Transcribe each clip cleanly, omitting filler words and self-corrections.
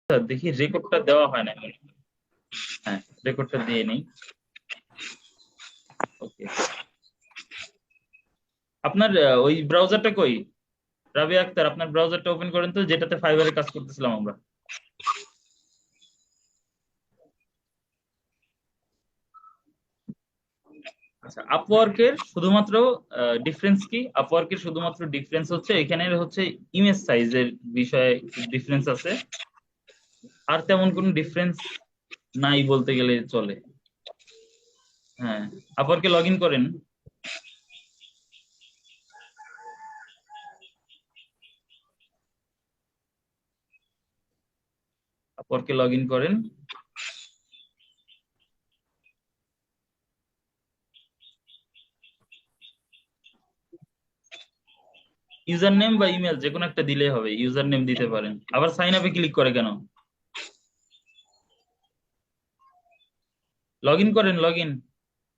দেখি রেকর্ডটা দেওয়া হয় না মনে হয়। হ্যাঁ, রেকর্ডটা দিয়ে নেই। ওকে, আপনার ওই ব্রাউজারটা কই? রাবিয়া আক্তার, আপনার ব্রাউজারটা ওপেন করেন তো, যেটাতে ফাইবারে কাজ করতেছিলাম আমরা। আচ্ছা, আপওয়ার্কের শুধুমাত্র ডিফারেন্স কি? আপওয়ার্কের শুধুমাত্র ডিফারেন্স হচ্ছে এখানে হচ্ছে ইমেজ সাইজের বিষয়ে ডিফারেন্স আছে, আর তেমন কোনো ডিফারেন্স নাই বলতে গেলে চলে। হ্যাঁ, আপওয়ার্কে লগ ইন করেন। আপওয়ার্কে লগ ইন করেন। ইউজার নেম বা ইমেল যে কোনো একটা দিলেই হবে, ইউজার নেম দিতে পারেন। আবার সাইন আপে ক্লিক করে কেন? লগ ইন করেন, লগ ইন।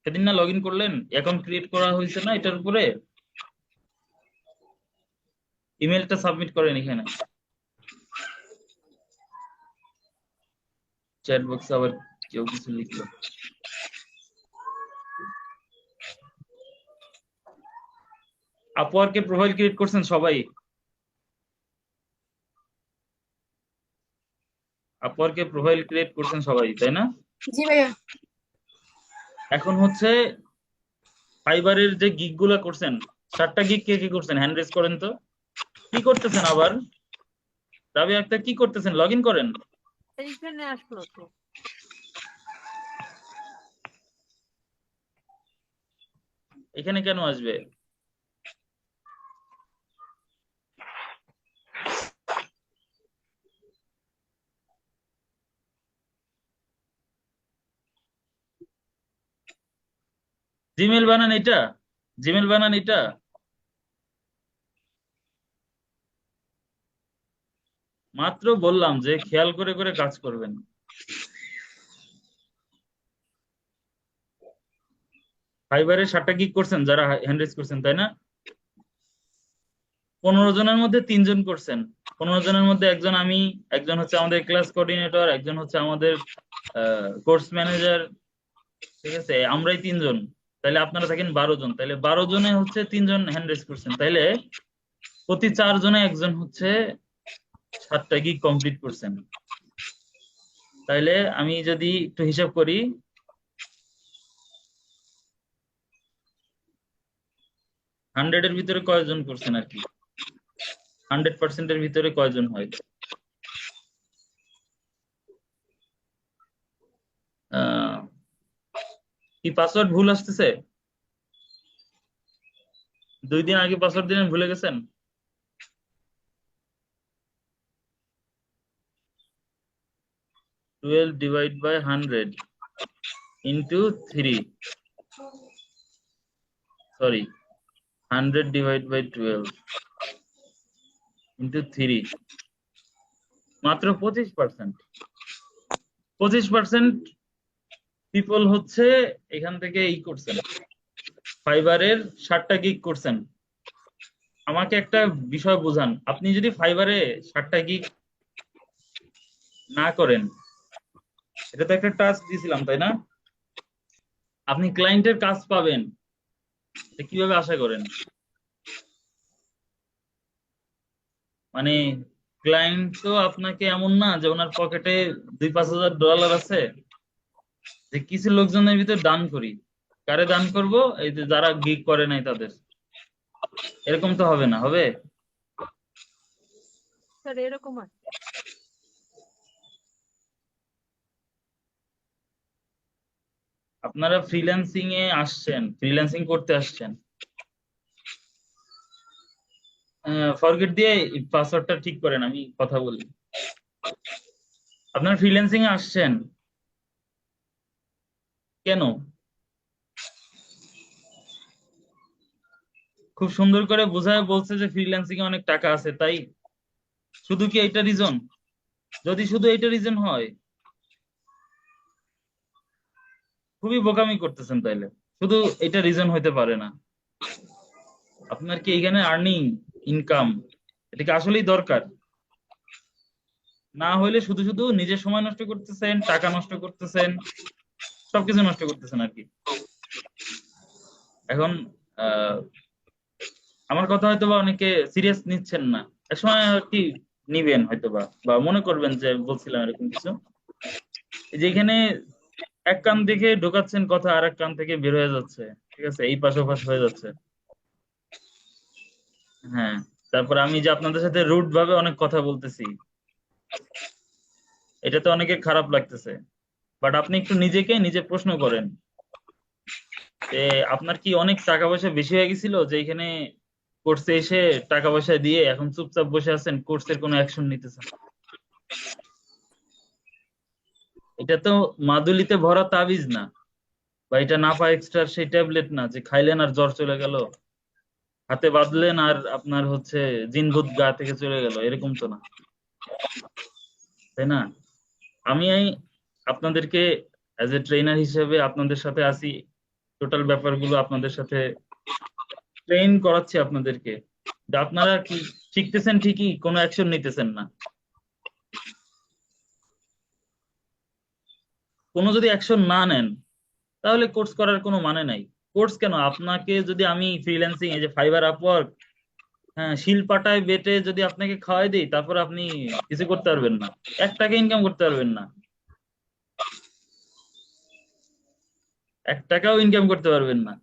সেদিন না লগ ইন করলেন, অ্যাকাউন্ট ক্রিয়েট করা হয়েছে না এটার উপরে? ইমেলটা সাবমিট করেন এখানে। চ্যাট বক্সে আবার কেউ কিছু লিখলো। আপওয়ার্কে প্রোফাইল ক্রিয়েট করছেন সবাই? আপওয়ার্কে প্রোফাইল ক্রিয়েট করছেন সবাই, তাই না? জি ভাইয়া। এখন হচ্ছে ফাইবারের যে গিগ গুলা করছেন, 7টা গিগ কে কে করছেন হ্যান্ড রেজ করেন তো। কি করতেছেন আবার? রাবি আক্তার কি করতেছেন? লগ ইন করেন। এইখানে আসলো তো। এখানে কেন আসবে? জিমেল বানান এটা, জিমেল বানান এটা। মাত্র বললাম যে খেয়াল করে করে কাজ করবেন। ফাইবারে 7টা গিগ করছেন যারা হ্যান্ড রেজ করছেন, তাই না? 15 জনের মধ্যে 3জন করছেন। 15 জনের মধ্যে একজন আমি, একজন হচ্ছে আমাদের ক্লাস কোঅর্ডিনেটর, একজন হচ্ছে আমাদের কোর্স ম্যানেজার। ঠিক আছে, আমরাই 3জন। তাহলে আপনারা থাকেন 12 জন, তাহলে 12 জনে হচ্ছে 3জন হ্যান্ড রেজ করছেন, তাইলে প্রতি 4 জনে একজন হচ্ছে 7টা গিগ কমপ্লিট করছেন। তাইলে আমি যদি একটু হিসাব করি, 100-এর ভিতরে কয়জন করছেন আর কি, 100%-এর ভিতরে কয়জন হয়? আহ কি পাসওয়ার্ড ভুল আসতেছে? 2 দিন আগে পাসওয়ার্ড দিলেন, ভুলে গেছেন? 12 divide by 100 into 3, sorry, 100 divide by 12 into 3, মাত্র 25%। 25% পিপল হচ্ছে এখান থেকে ই করছেন, ফাইবারের 7টা গিগ করছেন। আমাকে একটা বিষয় বুঝান, আপনি যদি ফাইবারে 7টা গিগ না করেন, এটা তো একটা টাস্ক দিয়েছিলাম, তাই না? আপনি ক্লায়েন্টের কাজ পাবেন, এটা কিভাবে আশা করেন? মানে ক্লায়েন্ট তো আপনাকে এমন না যে ওনার পকেটে $2-5 হাজার আছে যে কিছু লোকজনের ভিতর দান করি। কারে দান করব? এই যে যারা গিগ করে নাই তাদের। এরকম তো হবে না, হবে? স্যার এরকম আছে। আপনারা ফ্রিল্যান্সিং এ আসছেন, ফ্রিল্যান্সিং করতে আসছেন, ফরগেট দিয়ে পাসওয়ার্ডটা ঠিক করেন, আমি কথা বলি। আপনারা ফ্রিল্যান্সিং এ আসছেন কেন? খুব সুন্দর করে বোঝায় বলছে যে ফ্রিল্যান্সিং এ অনেক টাকা আছে, তাই? শুধু কি এইটা রিজন? যদি শুধু এইটা রিজন হয়, খুবই বোকামি করতেছেন তাইলে। শুধু এটা রিজন হইতে পারে না। আপনার কি এখানে আর্নিং, ইনকাম, এটা কি আসলেই দরকার? না হইলে শুধু শুধু নিজের সময় নষ্ট করতেছেন, টাকা নষ্ট করতেছেন, সবকিছু নষ্ট করতেছেন আর কি। এখন আহ আমার কথা হয়তো বা অনেকে সিরিয়াস নিচ্ছেন না, একসময় আর কি নিবেন হয়তো বা বা মনে করবেন যে বলছিলাম এরকম কিছু। এই যে এখানে এক কান থেকে ঢোকাচ্ছেন কথা, আর এক কান থেকে বের হয়ে যাচ্ছে, ঠিক আছে, এই পাশ ওপাশ হয়ে যাচ্ছে। হ্যাঁ, তারপর আমি যে আপনাদের সাথে রুড ভাবে অনেক কথা বলতেছি, এটা তো অনেকে খারাপ লাগতেছে। বাট আপনি একটু নিজেকে নিজে প্রশ্ন করেন যে আপনার কি অনেক টাকা পয়সা বেশি হয়ে গেছিল যে এখানে কোর্সে এসে টাকা পয়সা দিয়ে এখন চুপচাপ বসে আছেন, কোর্সের কোনো অ্যাকশন নিতেছেন? এটা তো মাদুলিতে ভরা তাবিজ না, বা এটা নাপা এক্সট্রা সেই ট্যাবলেট না যে খাইলেন আর জ্বর চলে গেল, হাতে বাঁধলেন আর আপনার হচ্ছে জিন ভূত গা থেকে চলে গেল, এরকম তো না, তাই না? আমি আপনাদেরকে অ্যাজ এ ট্রেনার হিসেবে আপনাদের সাথে আছি, টোটাল ব্যাপারগুলো আপনাদের সাথে ট্রেন করাচ্ছি আপনাদেরকে, যে আপনারা কি শিখতেছেন ঠিকই, কোনো অ্যাকশন নিতেছেন না। কোনো যদি অ্যাকশন না নেন তাহলে কোর্স করার কোনো মানে নাই। কোর্স কেন, আপনাকে যদি আমি ফ্রিল্যান্সিং এই যে ফাইবার আপওয়ার্ক, হ্যাঁ, শিল পাটায় বেটে যদি আপনাকে খাওয়াই দিই, তারপর আপনি কিছু করতে পারবেন না, 1 টাকা ইনকাম করতে পারবেন না, 1 টাকাও ইনকাম করতে পারবেন না।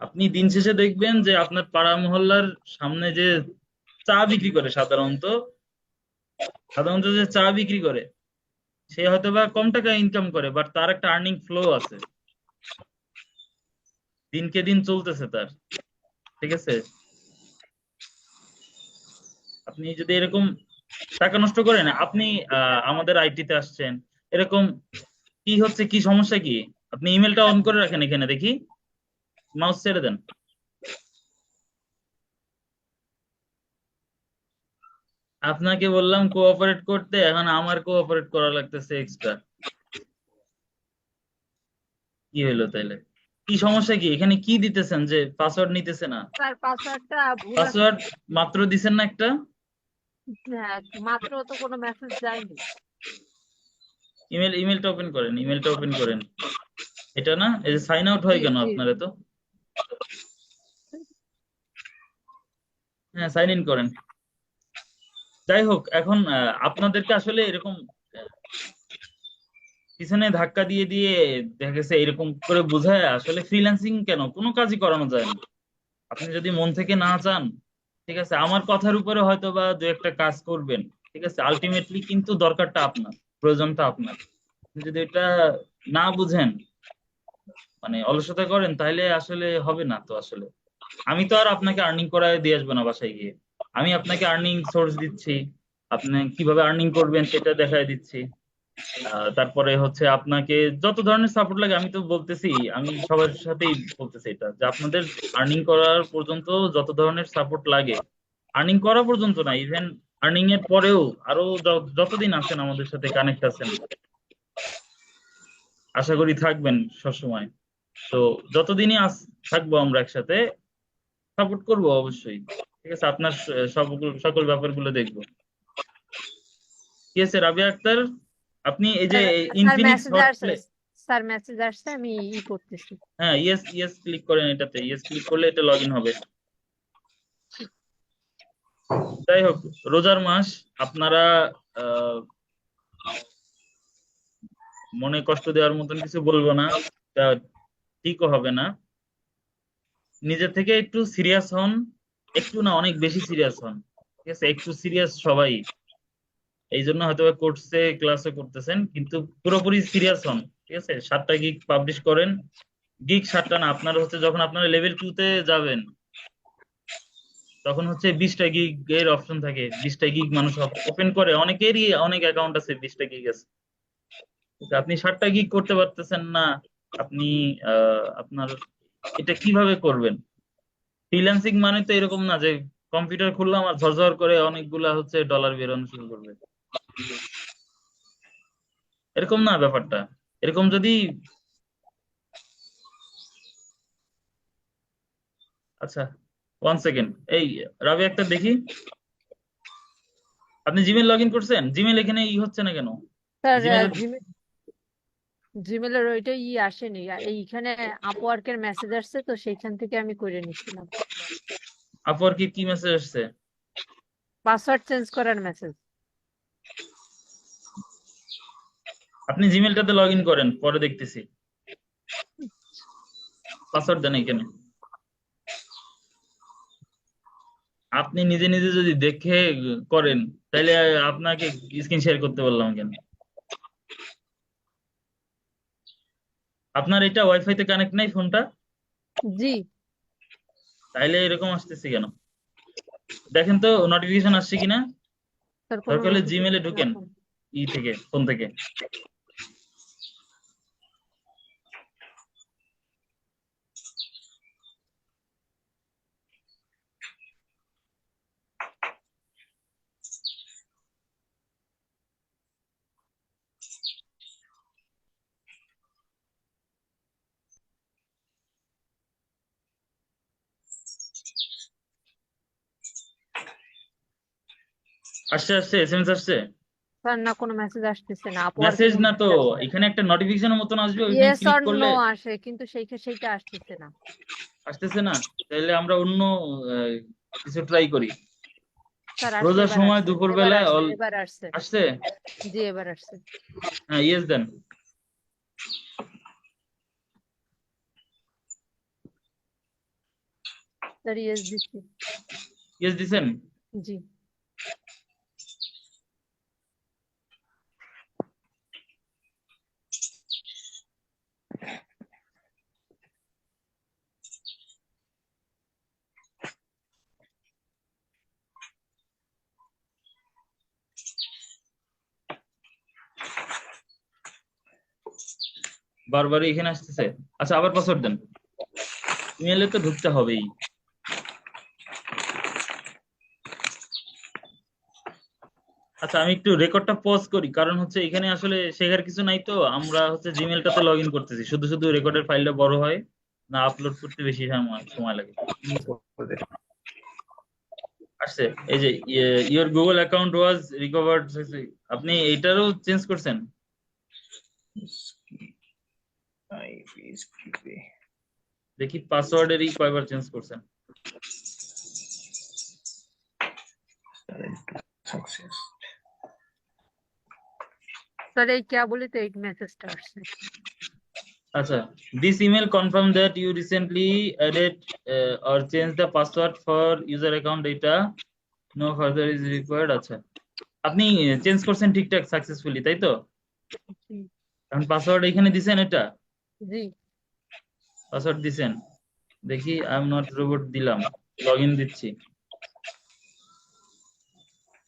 আপনি দিন শেষে দেখবেন যে আপনার পাড়া মহল্লার সামনে যে চা বিক্রি করে, সাধারণত সাধারণত যে চা বিক্রি করে, সে হয়তো বা কম টাকা ইনকাম করে, বাট তার একটা আর্নিং ফ্লো আছে, দিনকে দিন চলতেছে তার, ঠিক আছে? আপনি যদি এরকম টাকা নষ্ট করেন, আপনি আমাদের আইটিতে আসছেন, এরকম কি হচ্ছে, কি সমস্যা কি? আপনি ইমেলটা অন করে রাখেন, এখানে দেখি, মাউস ছেড়ে দেন। আপনাকে বললাম কোঅপারেট করতে, এখন আমার কোঅপারেট করা লাগতেছে এক্সট্রা। কি হইলো তাইলে? কি সমস্যা কি এখানে? কি দিতেছেন যে পাসওয়ার্ড নিতেছে না? তার পাসওয়ার্ডটা ভুল আছে। পাসওয়ার্ড মাত্র দিছেন না একটা? হ্যাঁ, মাত্র তো কোনো মেসেজ যায়নি। ইমেলটা ওপেন করেন, ইমেলটা ওপেন করেন। এটা না, এই যে সাইন আউট হয় জি কেন জি আপনার এত? হ্যাঁ, সাইন ইন করেন। যাই হোক, এখন আপনাদেরকে আসলে এরকম আহ, পিছনে ধাক্কা দিয়ে দিয়ে দেখা গেছে এরকম করে বোঝায় আসলে ফ্রিল্যান্সিং কেন কোনো কাজই করানো যায় না। আপনি যদি মন থেকে না চান, ঠিক আছে, আমার কথার উপরে হয়তো বা দু একটা কাজ করবেন, ঠিক আছে, আলটিমেটলি কিন্তু দরকারটা আপনার, প্রয়োজনটা আপনার। আপনি যদি এটা না বুঝেন, মানে অলসতা করেন, তাহলে আসলে হবে না তো আসলে। আমি তো আর আপনাকে আর্নিং করায় দিয়ে আসবো না বাসায় গিয়ে, আমি আপনাকে আর্নিং সোর্স দিচ্ছি, আপনি কিভাবে আর্নিং করবেন সেটা দেখায় দিচ্ছি। তারপরে হচ্ছে আপনাকে যত ধরনের সাপোর্ট লাগে, আমি তো বলতেছি, আমি সবার সাথেই বলতেছি এটা, যে আপনাদের আর্নিং করার পর্যন্ত যত ধরনের সাপোর্ট লাগে, আর্নিং করা পর্যন্ত না, ইভেন আর্নিং এর পরেও আরো যতদিন আছেন আমাদের সাথে কানেক্ট আছেন, আশা করি থাকবেন সবসময়। তো যতদিনই থাকবো আমরা একসাথে, সাপোর্ট করবো অবশ্যই, ঠিক আছে, আপনার সকল সকল ব্যাপারগুলো দেখবো। কি আছে রাবিয়া আক্তার, আপনি এই যে sir. Sir Infinix message hot আসছে। স্যার মেসেজ আসছে, আমি করতেছি। হ্যাঁ, ইয়েস ইয়েস ক্লিক করেন, এটাতে ইয়েস ক্লিক করলে এটা লগ ইন হবে। যাই হোক, রোজার মাস, আপনারা আহ, মনে কষ্ট দেওয়ার মতন কিছু বলবো না, তা ঠিকও হবে না। নিজে থেকে একটু সিরিয়াস হন, একটু না অনেক বেশি সিরিয়াস হন, ঠিক আছে, একটু সিরিয়াস সবাই, এই জন্য হয়তো কোর্সে ক্লাসে করতেছেন, কিন্তু পুরোপুরি সিরিয়াস হন, ঠিক আছে। 7টা গিগ পাবলিশ করেন, গিগ 7টা না, আপনার হচ্ছে যখন আপনারা লেভেল 2 তে যাবেন, তখন হচ্ছে 20টা গিগ এর অপশন থাকে, 20টা গিগ মানুষ ওপেন করে, অনেকেরই অনেক অ্যাকাউন্ট আছে, 20টা গিগ আছে, কিন্তু আপনি 7টা গিগ করতে পারতেছেন না। আপনি আপনার এটা কিভাবে করবেন? ফ্রিল্যান্সিং মানে তো এরকম না যে কম্পিউটার খুললাম আর ঝরঝর করে অনেকগুলা হচ্ছে ডলার বেরোনো শুরু করবে, এরকম না ব্যাপারটা। এরকম যদি, আচ্ছা, 1 সেকেন্ড, এই রাবি একটা দেখি, আপনি জিমেল লগ ইন করছেন? জিমেল এখানে হচ্ছে না কেন? স্যার জিমেল জিমেলের ওইটা আসেনি, এইখানে আপওয়ার্কের মেসেজ আসছে তো সেইখান থেকে আমি করে নিচ্ছিলাম। আপওয়ার্কে কি মেসেজ আসছে? পাসওয়ার্ড চেঞ্জ করার মেসেজ। আপনি জিমেলটাতে লগ ইন করেন, পরে দেখতেছি। পাসওয়ার্ড দেন এখানে। আপনি নিজে নিজে যদি দেখে করেন তাহলে আপনাকে স্ক্রিন শেয়ার করতে বললাম কেন? আপনার এটা ওয়াইফাই তে কানেক্ট নাই ফোনটা? জি তাইলে এরকম আসতেছে কেন? দেখেন তো নোটিফিকেশন আসছে কিনা। স্যার, কোনো দরকার হলে জিমেলে নোটিফিকেশন ঢুকেন, এখন। থেকে ফোন থেকে। আসছে আসছে, এসএমএস আসছে। স্যার না, কোনো মেসেজ আসতেছে না, আপওয়ার্কের মেসেজ না তো, মেসেজ আসছে। এখানে একটা নোটিফিকেশনের মতন আসবে, ওইখানে ইয়েস ক্লিক অর করলে। নো আসে, কিন্তু সেইটা আসতেছে না। আসতেছে না? তাহলে আমরা অন্য আহ, কিছু ট্রাই করি। স্যার আসছে, রোজার এবার সময় আসছে, দুপুর এবার বেলায় আসছে, এবার আসছে। আসছে। জি এবার আসছে। হ্যাঁ, ইয়েস দেন। স্যার ইয়েস দিচ্ছি। ইয়েস দিছেন? জি বারবারই এখানে আসতেছে। আচ্ছা, আবার পাসওয়ার্ড দেন। ইমেলে তো ঢুকতে হবেই। আচ্ছা, আমি একটু রেকর্ডটা পজ করি, কারণ হচ্ছে এখানে আসলে শেখার কিছু নাই তো। আমরা হচ্ছে জিমেলটাতে লগ ইন করতেছি, শুধু শুধু রেকর্ডের ফাইলটা বড় হয় না, আপলোড করতে বেশি সময় সময় লাগে। আসছে, এই যে your Google account was recovered. আপনি এইটারও চেঞ্জ করছেন? দেখি পাসওয়ার্ডেরই কয়বার চেঞ্জ করছেন। স্যার, এই ক্যা বলে তো এই মেসেজটা আসছে। আচ্ছা, this email confirm that you recently added or changed the password for user account data. No further is required. আচ্ছা, আপনি চেঞ্জ করছেন ঠিকঠাক সাকসেসফুলি, তাই তো? জি এখন পাসওয়ার্ড এখানে দিছেন, এটা জি পাসওয়ার্ড দিছেন। দেখি, আই এম নট রোবট দিলাম, লগ ইন দিচ্ছি।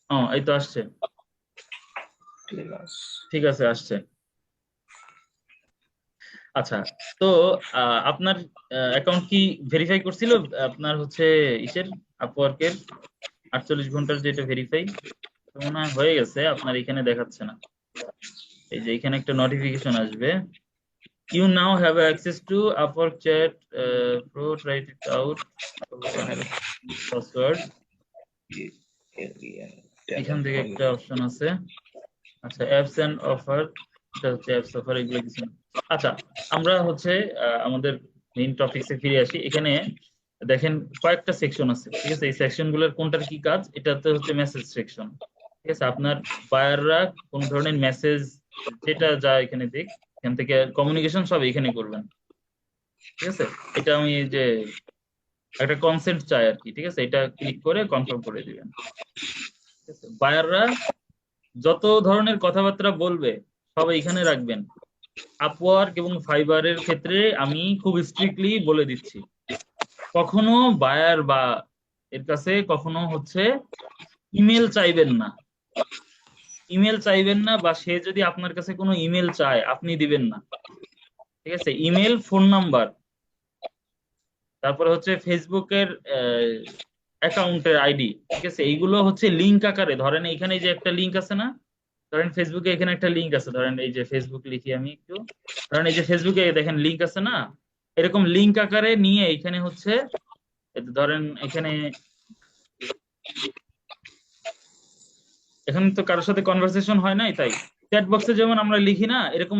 ও, এই তো আসছে। ঠিক আছে, আসছে। আচ্ছা, তো আপনার অ্যাকাউন্ট কি ভেরিফাই করছিল? আপনার হচ্ছে ইসের আপওয়ার্কের 48 ঘন্টার যেটা ভেরিফাই মনে হয় হয়ে গেছে, আপনার এখানে দেখাচ্ছে না। এই যে এখানে একটা নোটিফিকেশন আসবে, you now have access to Upwork Chat Pro, try it out, password. এখান থেকে একটা অপশন আছে। আচ্ছা, অ্যাপস এন্ড অফার, এটা হচ্ছে অ্যাপস অফার, এগুলো কিছু না। আচ্ছা, আমরা হচ্ছে আমাদের মেইন টপিকসে ফিরে আসি। এখানে দেখেন কয়েকটা সেকশন আছে, ঠিক আছে? এই সেকশন গুলোর কোনটার কি কাজ? এটাতে হচ্ছে মেসেজ সেকশন, ঠিক আছে? আপনার বায়াররা কোন ধরনের মেসেজ, যেটা যা এখানে দেখ, এখান থেকে কমিউনিকেশন সব এখানে করবেন, ঠিক আছে? এটা আমি এই যে একটা কনসেন্ট চাই আর কি, ঠিক আছে? এটা ক্লিক করে কনফার্ম করে দিবেন, ঠিক আছে? বায়াররা যত ধরনের কথাবার্তা বলবে সব এইখানে রাখবেন। আপওয়ার্ক এবং ফাইবারের ক্ষেত্রে আমি খুব স্ট্রিক্টলি বলে দিচ্ছি, কখনো বায়ার বা এর কাছে কখনো হচ্ছে ইমেল চাইবেন না। ইমেল চাইবেন না, বা সে যদি আপনার কাছে কোনো ইমেল চায় আপনি দিবেন না, ঠিক আছে? ইমেল, ফোন নাম্বার, তারপরে হচ্ছে ফেসবুকের অ্যাকাউন্টের আইডি, ঠিক আছে? এইগুলো হচ্ছে লিঙ্ক আকারে, ধরেন এখানে যে একটা লিঙ্ক আছে না, ধরেন ফেসবুকে এখানে একটা লিঙ্ক আছে, ধরেন এই যে ফেসবুক লিখি আমি একটু, ধরেন এই যে ফেসবুকে দেখেন লিঙ্ক আছে না, এরকম লিঙ্ক আকারে নিয়ে এখানে হচ্ছে, এই যে ধরেন এখানে এখানে তো কারোর সাথে কনভারসেশন হয় নাই, তাই চ্যাট বক্সে যেমন আমরা লিখি না, এরকম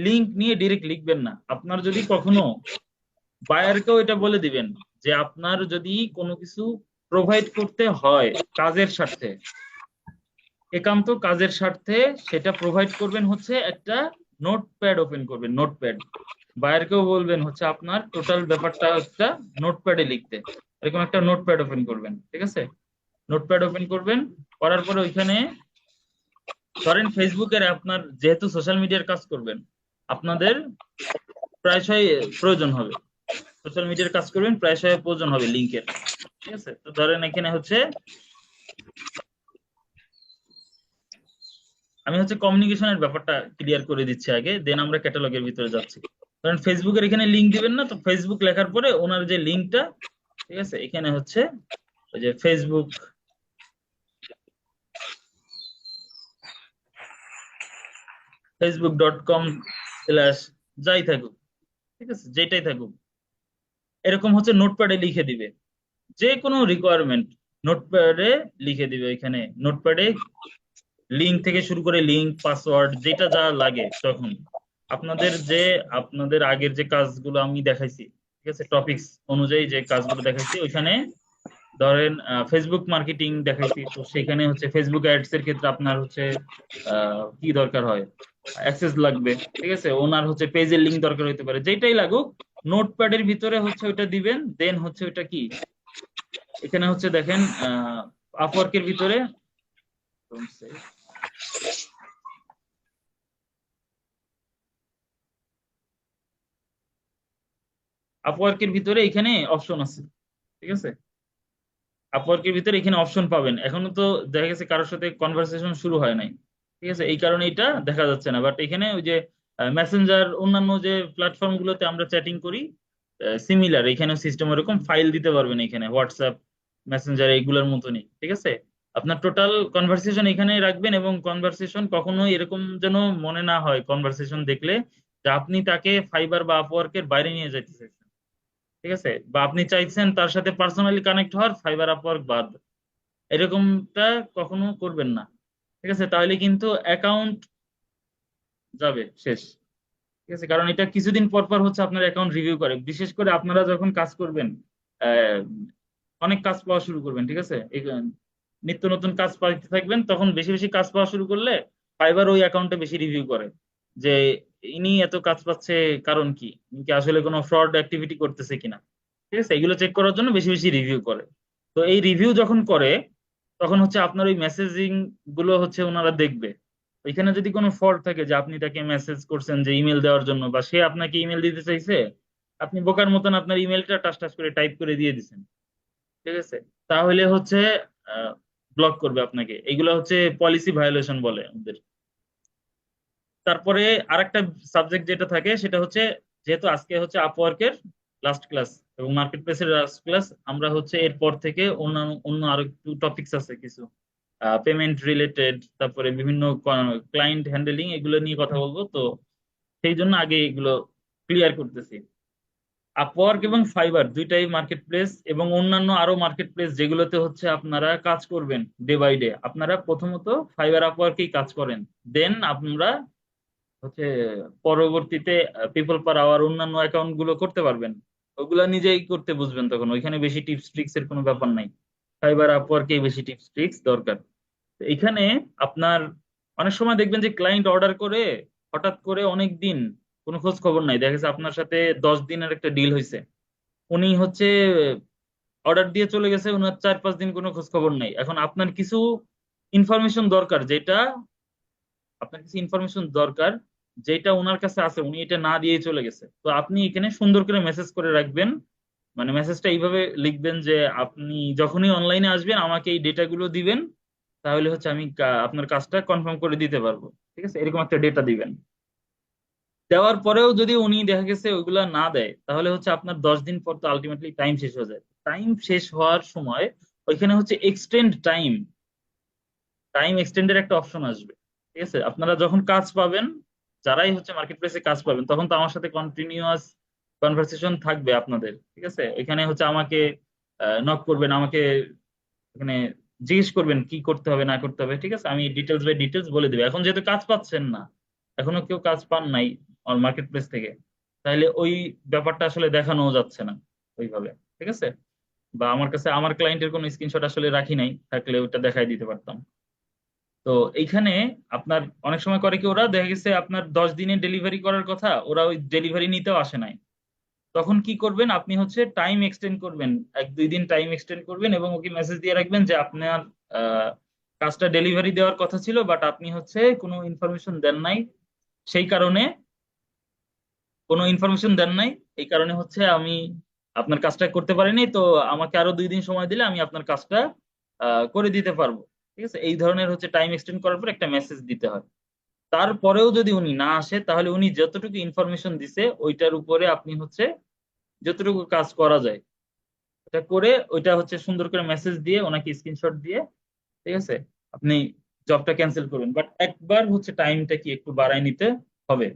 লিংক নিয়ে ডিরেক্ট লিখবেন না। আপনার যদি কখনো বায়ারকেও এটা বলে দিবেন যে আপনার যদি কোনো কিছু প্রোভাইড করতে হয় কাজের স্বার্থে, একান্ত কাজের স্বার্থে, সেটা প্রোভাইড করবেন হচ্ছে একটা নোটপ্যাড ওপেন করবেন, নোটপ্যাড। বায়ারকেও বলবেন হচ্ছে আপনার টোটাল ব্যাপারটা একটা নোটপ্যাডে লিখতে, এরকম একটা নোটপ্যাড ওপেন করবেন, ঠিক আছে? নোটপ্যাড ওপেন করবেন, করার পরে ওইখানে ধরেন ফেসবুকের, আপনার যেহেতু সোশ্যাল মিডিয়ার কাজ করবেন, আপনাদের প্রায়শই প্রয়োজন হবে, সোশ্যাল মিডিয়ার কাজ করবেন প্রায়শই প্রয়োজন হবে লিঙ্কের, ঠিক আছে? তো ধরেন এখানে হচ্ছে আমি হচ্ছে কমিউনিকেশনের ব্যাপারটা ক্লিয়ার করে দিচ্ছি আগে, দেন আমরা ক্যাটালগের ভিতরে যাচ্ছি। কারণ ফেসবুকের এখানে লিঙ্ক দিবেন না, তো ফেসবুক লেখার পরে ওনার যে লিঙ্কটা, ঠিক আছে, এখানে হচ্ছে ওই যে facebook.com/ যাই থাকুক, ঠিক আছে, যেটাই থাকুক, এরকম হচ্ছে নোটপ্যাডে লিখে দিবে যে কোনো রিকোয়ারমেন্ট, নোটপ্যাডে লিখে দিবে। এখানে নোটপ্যাডে লিঙ্ক থেকে শুরু করে লিঙ্ক, পাসওয়ার্ড, যেটা যা লাগে তখন আপনাদের যে আপনাদের আগের যে কাজগুলো আমি দেখাইছি, ঠিক আছে, টপিকস অনুযায়ী যে কাজগুলো দেখাইছি ওইখানে ধরেন ফেসবুক মার্কেটিং দেখাইছি, তো সেখানে হচ্ছে ফেসবুক অ্যাডস এর ক্ষেত্রে আপনার হচ্ছে কি দরকার হয়, অ্যাক্সেস লাগবে, ঠিক আছে, ওনার হচ্ছে পেজের লিংক দরকার হতে পারে, যেটাই লাগুক নোটপ্যাডের ভিতরে হচ্ছে ওইটা দিবেন। দেন হচ্ছে ওইটা কি, এখানে হচ্ছে দেখেন আপওয়ার্কের ভিতরে, আপওয়ার্কের ভিতরে এখানে অপশন আছে, ঠিক আছে, আপওয়ার্কের ভিতরে এখানে অপশন পাবেন। এখনো তো দেখা গেছে কারোর সাথে কনভারসেশন শুরু হয় নাই, ঠিক আছে, এই কারণে এটা দেখা যাচ্ছে না। বাট এখানে ওই যে মেসেঞ্জার, অন্যান্য যে প্ল্যাটফর্ম গুলোতে আমরা চ্যাটিং করি, সিমিলার এখানে সিস্টেম এরকম ফাইল দিতে পারবেন এখানে, হোয়াটসঅ্যাপ, মেসেঞ্জার এইগুলোর মতনই, ঠিক আছে। আপনার টোটাল কনভারসেশন এখানে রাখবেন, এবং কনভারসেশন কখনো এরকম যেন মনে না হয় কনভারসেশন দেখলে যে আপনি তাকে ফাইবার বা আপওয়ার্কের বাইরে নিয়ে যাইতেছেন, ঠিক আছে, বা আপনি চাইছেন তার সাথে পার্সোনালি কানেক্ট হওয়ার ফাইবার আপওয়ার্ক বাদ, এরকমটা কখনো করবেন না, ঠিক আছে, তাহলে কিন্তু অ্যাকাউন্ট যাবে শেষ, ঠিক আছে। কারণ এটা কিছুদিন পর পর হচ্ছে আপনার অ্যাকাউন্ট রিভিউ করে, বিশেষ করে আপনারা যখন কাজ করবেন, আহ, অনেক কাজ পাওয়া শুরু করবেন, ঠিক আছে, নিত্য নতুন কাজ পাইতে থাকবেন, তখন বেশি বেশি কাজ পাওয়া শুরু করলে ফাইবার ওই অ্যাকাউন্টে বেশি রিভিউ করে যে ইনি এত কাজ পাচ্ছে, কারণ কি, ইনি কি আসলে কোনো ফ্রড অ্যাক্টিভিটি করতেছে কিনা, ঠিক আছে, এগুলো চেক করার জন্য বেশি বেশি রিভিউ করে। তো এই রিভিউ যখন করে, তখন হচ্ছে আপনার ওই মেসেজিং গুলো হচ্ছে ওনারা দেখবে। ওইখানে যদি কোনো ফল্ট থাকে, যে আপনি তাকে মেসেজ করছেন যে ইমেল দেওয়ার জন্য, বা সে আপনাকে ইমেল দিতে চাইছে, আপনি বোকার মতন আপনার ইমেলটা টাস টাস করে টাইপ করে দিয়ে দিছেন, ঠিক আছে, তাহলে হচ্ছে ব্লক করবে আপনাকে। এগুলো হচ্ছে পলিসি ভায়োলেশন বলে আমাদের। তারপরে আরেকটা সাবজেক্ট যেটা থাকে সেটা হচ্ছে, যেহেতু আজকে হচ্ছে আপওয়ার্কের লাস্ট ক্লাস এবং মার্কেট প্লেসের লাস্ট ক্লাস, আমরা হচ্ছে এরপর থেকে অন্য অন্য আরো একটু টপিকস আছে কিছু, পেমেন্ট রিলেটেড, তারপরে বিভিন্ন ক্লায়েন্ট হ্যান্ডেলিং, এগুলো নিয়ে কথা বলবো। তো সেই জন্য আগে এগুলো ক্লিয়ার করতেছি। আপওয়ার্ক এবং ফাইবার দুইটাই মার্কেট প্লেস, এবং অন্যান্য আরো মার্কেট প্লেস যেগুলোতে হচ্ছে আপনারা কাজ করবেন ডে বাই ডে, আপনারা প্রথমত ফাইবার আপওয়ার্কেই কাজ করেন, দেন আপনারা হচ্ছে পরবর্তীতে পিপল পার আওয়ার অন্যান্য অ্যাকাউন্ট গুলো করতে পারবেন, ওগুলা নিজেই করতে বুঝবেন, তখন ওইখানে বেশি টিপস ট্রিক্স এর কোনো ব্যাপার নাই, ফাইবার আপওয়ার্কেই বেশি টিপস ট্রিক্স দরকার। তো এখানে আপনার অনেক সময় দেখবেন যে ক্লায়েন্ট অর্ডার করে হঠাৎ করে অনেক দিন কোনো খোঁজ খবর নাই, দেখা গেছে আপনার সাথে 10 দিনের একটা ডিল হয়েছে, উনি হচ্ছে অর্ডার দিয়ে চলে গেছে, ওনার 4-5 দিন কোনো খোঁজ খবর নেই। এখন আপনার কিছু ইনফরমেশন দরকার, যেটা আপনার কিছু ইনফরমেশন দরকার যেটা ওনার কাছে আছে, উনি এটা না দিয়ে চলে গেছে। তো আপনি এখানে সুন্দর করে মেসেজ করে রাখবেন, মানে মেসেজটা এইভাবে লিখবেন যে আপনি যখনই অনলাইনে আসবেন আমাকে এই ডেটা গুলো দিবেন, তাহলে হচ্ছে আমি আপনার কাজটা কনফার্ম করে দিতে পারবো, ঠিক আছে, এরকম একটা ডেটা দিবেন। দেওয়ার পরেও যদি উনি দেখা গেছে ওইগুলা না দেয়, তাহলে হচ্ছে আপনার 10 দিন পর তো আলটিমেটলি টাইম শেষ হয়ে যায়। টাইম শেষ হওয়ার সময় ওইখানে হচ্ছে এক্সটেন্ড টাইম, টাইম এক্সটেন্ডের একটা অপশন আসবে, ঠিক আছে। আপনারা যখন কাজ পাবেন, যারাই হচ্ছে মার্কেট প্লেসে কাজ পাবেন, তখন তো আমার সাথে কন্টিনিউয়াস কনভারসেশন থাকবে আপনাদের, ঠিক আছে। এখানে হচ্ছে আমাকে নক করবেন, আমাকে এখানে জিজ্ঞেস করবেন কি করতে হবে না করতে হবে, ঠিক আছে? আমি ডিটেলস বাই ডিটেলস বলে দেবো। এখন যেহেতু কাজ পাচ্ছেন না, এখনো কেউ কাজ পান নাই মার্কেট প্লেস থেকে, তাহলে ওই ব্যাপারটা আসলে দেখানো যাচ্ছে না ওইভাবে, ঠিক আছে? বা আমার কাছে আমার ক্লায়েন্টের কোনো স্ক্রিনশট আসলে রাখি নাই, থাকলে ওটা দেখাই দিতে পারতাম। তো এইখানে আপনার অনেক সময় করে কি, ওরা দেখা গেছে আপনার 10 দিনে ডেলিভারি করার কথা, ওরা ওই ডেলিভারি নিতেও আসে নাই। তখন কি করবেন, আপনি হচ্ছে টাইম এক্সটেন্ড করবেন, 1-2 দিন টাইম এক্সটেন্ড করবেন এবং ওকে মেসেজ দিয়ে রাখবেন যে আপনার আহ, কাজটা ডেলিভারি দেওয়ার কথা ছিল, বাট আপনি হচ্ছে কোনো ইনফরমেশন দেন নাই, সেই কারণে কোনো ইনফরমেশন দেন নাই, এই কারণে হচ্ছে আমি আপনার কাজটা করতে পারিনি। তো আমাকে আরো 2 দিন সময় দিলে আমি আপনার কাজটা করে দিতে পারবো, ঠিক আছে? এই ধরনের হচ্ছে টাইম এক্সটেন্ড করার পর একটা মেসেজ দিতে হয়। তারপরেও যদি উনি না আসে, তাহলে উনি যতটুকু ইনফরমেশন দিছে ওইটার উপরে আপনি হচ্ছে যতটুকু কাজ করা যায় এটা করে, ওইটা হচ্ছে সুন্দর করে মেসেজ দিয়ে ওনাকে স্ক্রিনশট দিয়ে, ঠিক আছে, আপনি জবটা ক্যান্সেল করবেন। বাট একবার হচ্ছে টাইমটা কি একটু বাড়ায় নিতে হবে,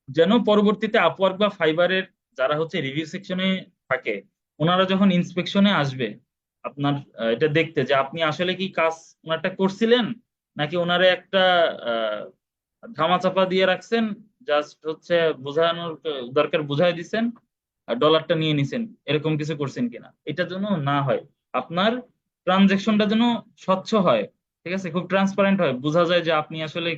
যেন পরবর্তীতে আপওয়ার্ক বা ফাইবারের যারা হচ্ছে রিভিউ সেকশনে থাকে, ওনারা যখন ইন্সপেকশনে আসবে আপনার এটা দেখতে যে আপনি আসলে কি কাজ ওনারটা করছিলেন, নাকি ওনারে একটা আহ, ধামাচাপা দিয়ে রাখছেন, জাস্ট হচ্ছে বোঝানোর দরকার বুঝাই দিছেন আর ডলারটা নিয়ে নিছেন, এরকম কিছু করছেন কিনা, এটা যেন না হয়। আপনার ট্রানজেকশনটা যেন স্বচ্ছ হয়, ঠিক আছে, খুব ট্রান্সপারেন্ট হয়, বোঝা যায় যে আপনি আসলে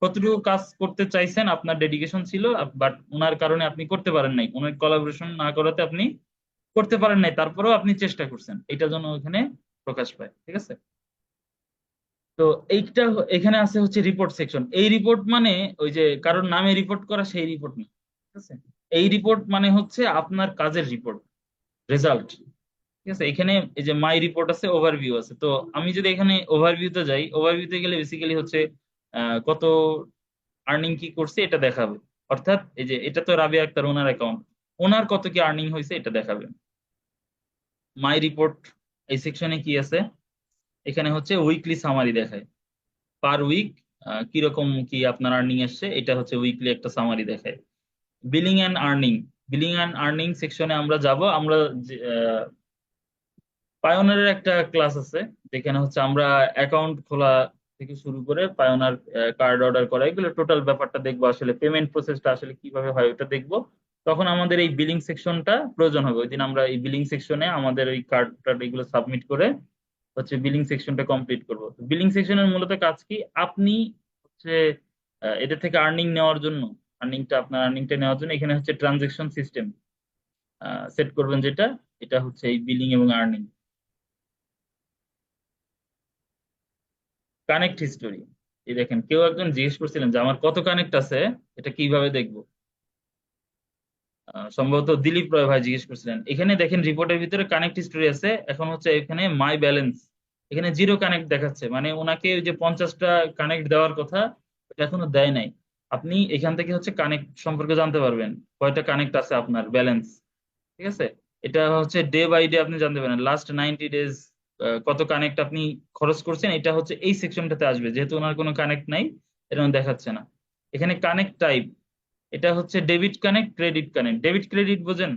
কতটুকু কাজ করতে চাইছেন, আপনার ডেডিকেশন ছিল, বাট ওনার কারণে আপনি করতে পারেন নাই, ওনার কোলাবোরেশন না করাতে আপনি করতে পারেন নাই, তারপরেও আপনি চেষ্টা করছেন, এটা যেন এখানে প্রকাশ পায়, ঠিক আছে? তো এইটা এখানে আছে হচ্ছে রিপোর্ট সেকশন। এই রিপোর্ট মানে ওই যে কারোর নামে রিপোর্ট করা সেই রিপোর্ট না, ঠিক আছে? এই রিপোর্ট মানে হচ্ছে আপনার কাজের রিপোর্ট, রেজাল্ট, ঠিক আছে? এখানে এই যে মাই রিপোর্ট আছে, ওভারভিউ আছে। তো আমি যদি এখানে ওভারভিউতে যাই, ওভারভিউতে গেলে বেসিক্যালি হচ্ছে কত আর্নিং কি করছে এটা দেখাবে। অর্থাৎ এই যে এটা তো রাবিয়া আক্তার ওনার অ্যাকাউন্ট, ওনার কত কি আর্নিং হয়েছে এটা দেখাবে। মাই রিপোর্ট এই সেকশনে কি আছে, এখানে হচ্ছে উইকলি সামারি দেখায়, পার উইক কিরকম কি আপনার আর্নিং এসছে, এটা হচ্ছে উইকলি একটা সামারি দেখায়। Billing and earning, billing and earning সেকশনে আমরা যাব। আমরা পায়োনিয়ারের একটা ক্লাস আছে যেখানে হচ্ছে আমরা অ্যাকাউন্ট খোলা থেকে শুরু করে পায়োনিয়ার কার্ড অর্ডার করা, এগুলো টোটাল ব্যাপারটা দেখবো, আসলে পেমেন্ট প্রসেসটা আসলে কিভাবে হয় ওটা দেখবো। তখন আমাদের এই বিলিং সেকশনটা প্রয়োজন হবে, ওই দিন আমরা এই বিলিং সেকশনে আমাদের ওই কার্ড টার্ড এগুলো সাবমিট করে হচ্ছে বিলিং সেকশনটা কমপ্লিট করবো। বিলিং সেকশনের মূলত কাজ কি, আপনি হচ্ছে এটা থেকে আর্নিং নেওয়ার জন্য, আপনার আর্নিংটা নেওয়ার জন্য এখানে হচ্ছে ট্রানজেকশন সিস্টেম সেট করবেন, যেটা এটা হচ্ছে এই বিলিং এবং আর্নিং। কানেক্ট হিস্টোরি, এই দেখেন কেউ একজন জিজ্ঞেস করছিলেন যে আমার কত কানেক্ট আছে, এটা কিভাবে দেখবো। সম্ভবত দিলীপ রয় ভাই জিজ্ঞেস করছিলেন। এখানে দেখেন রিপোর্টের ভিতরে কানেক্ট হিস্টোরি আছে, এখন হচ্ছে এখানে মাই ব্যালেন্স, এখানে 0 কানেক্ট দেখাচ্ছে, মানে ওনাকে ওই যে 50টা কানেক্ট দেওয়ার কথা এটা এখনো দেয় নাই। আপনি এখান থেকে হচ্ছে কানেক্ট সম্পর্কে জানতে পারবেন, কয়টা কানেক্ট আছে আপনার ব্যালেন্স, ঠিক আছে? এটা হচ্ছে ডে বাই ডে আপনি জানতে পারেন, লাস্ট 90 ডেজ কত কানেক্ট আপনি খরচ করছেন, এটা হচ্ছে এই সেকশনটাতে আসবে, যেহেতু ওনার কোনো কানেক্ট নাই এরকম দেখাচ্ছে না। এখানে কানেক্ট টাইপ, এটা হচ্ছে debit connect, credit connect. Debit credit বোঝেন?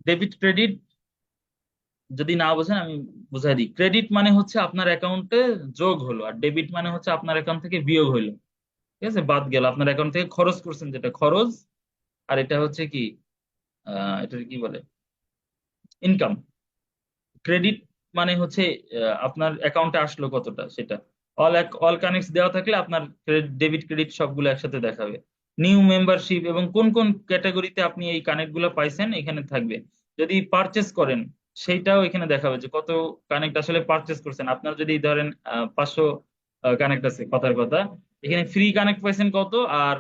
ডেবিট ক্রেডিট যদি না বোঝেন আমি বুঝাই দিই। ক্রেডিট মানে হচ্ছে আপনার অ্যাকাউন্টে যোগ হলো, আর ডেবিট মানে হচ্ছে আপনার অ্যাকাউন্ট থেকে বিয়োগ হলো, ঠিক আছে, বাদ গেল, আপনার অ্যাকাউন্ট থেকে খরচ করছেন যেটা খরচ। আর এটা হচ্ছে কি এটা কি বলে, ইনকাম। ক্রেডিট মানে হচ্ছে আপনার অ্যাকাউন্টে আসলো কতটা সেটা। অল কানেক্ট দেওয়া থাকলে আপনার ডেবিট ক্রেডিট সবগুলো একসাথে দেখাবে। নিউ মেম্বারশিপ এবং কোন কোন ক্যাটাগরিতে আপনি এই কানেক্ট গুলো পাইছেন এখানে থাকবে। যদি পারচেস করেন সেইটাও এখানে দেখাবে যে কত কানেক্ট আসলে পারচেস করছেন। আপনার যদি ধরেন 500 কানেক্ট আছে কথার কথা, এখানে ফ্রি কানেক্ট পাইছেন কত, আর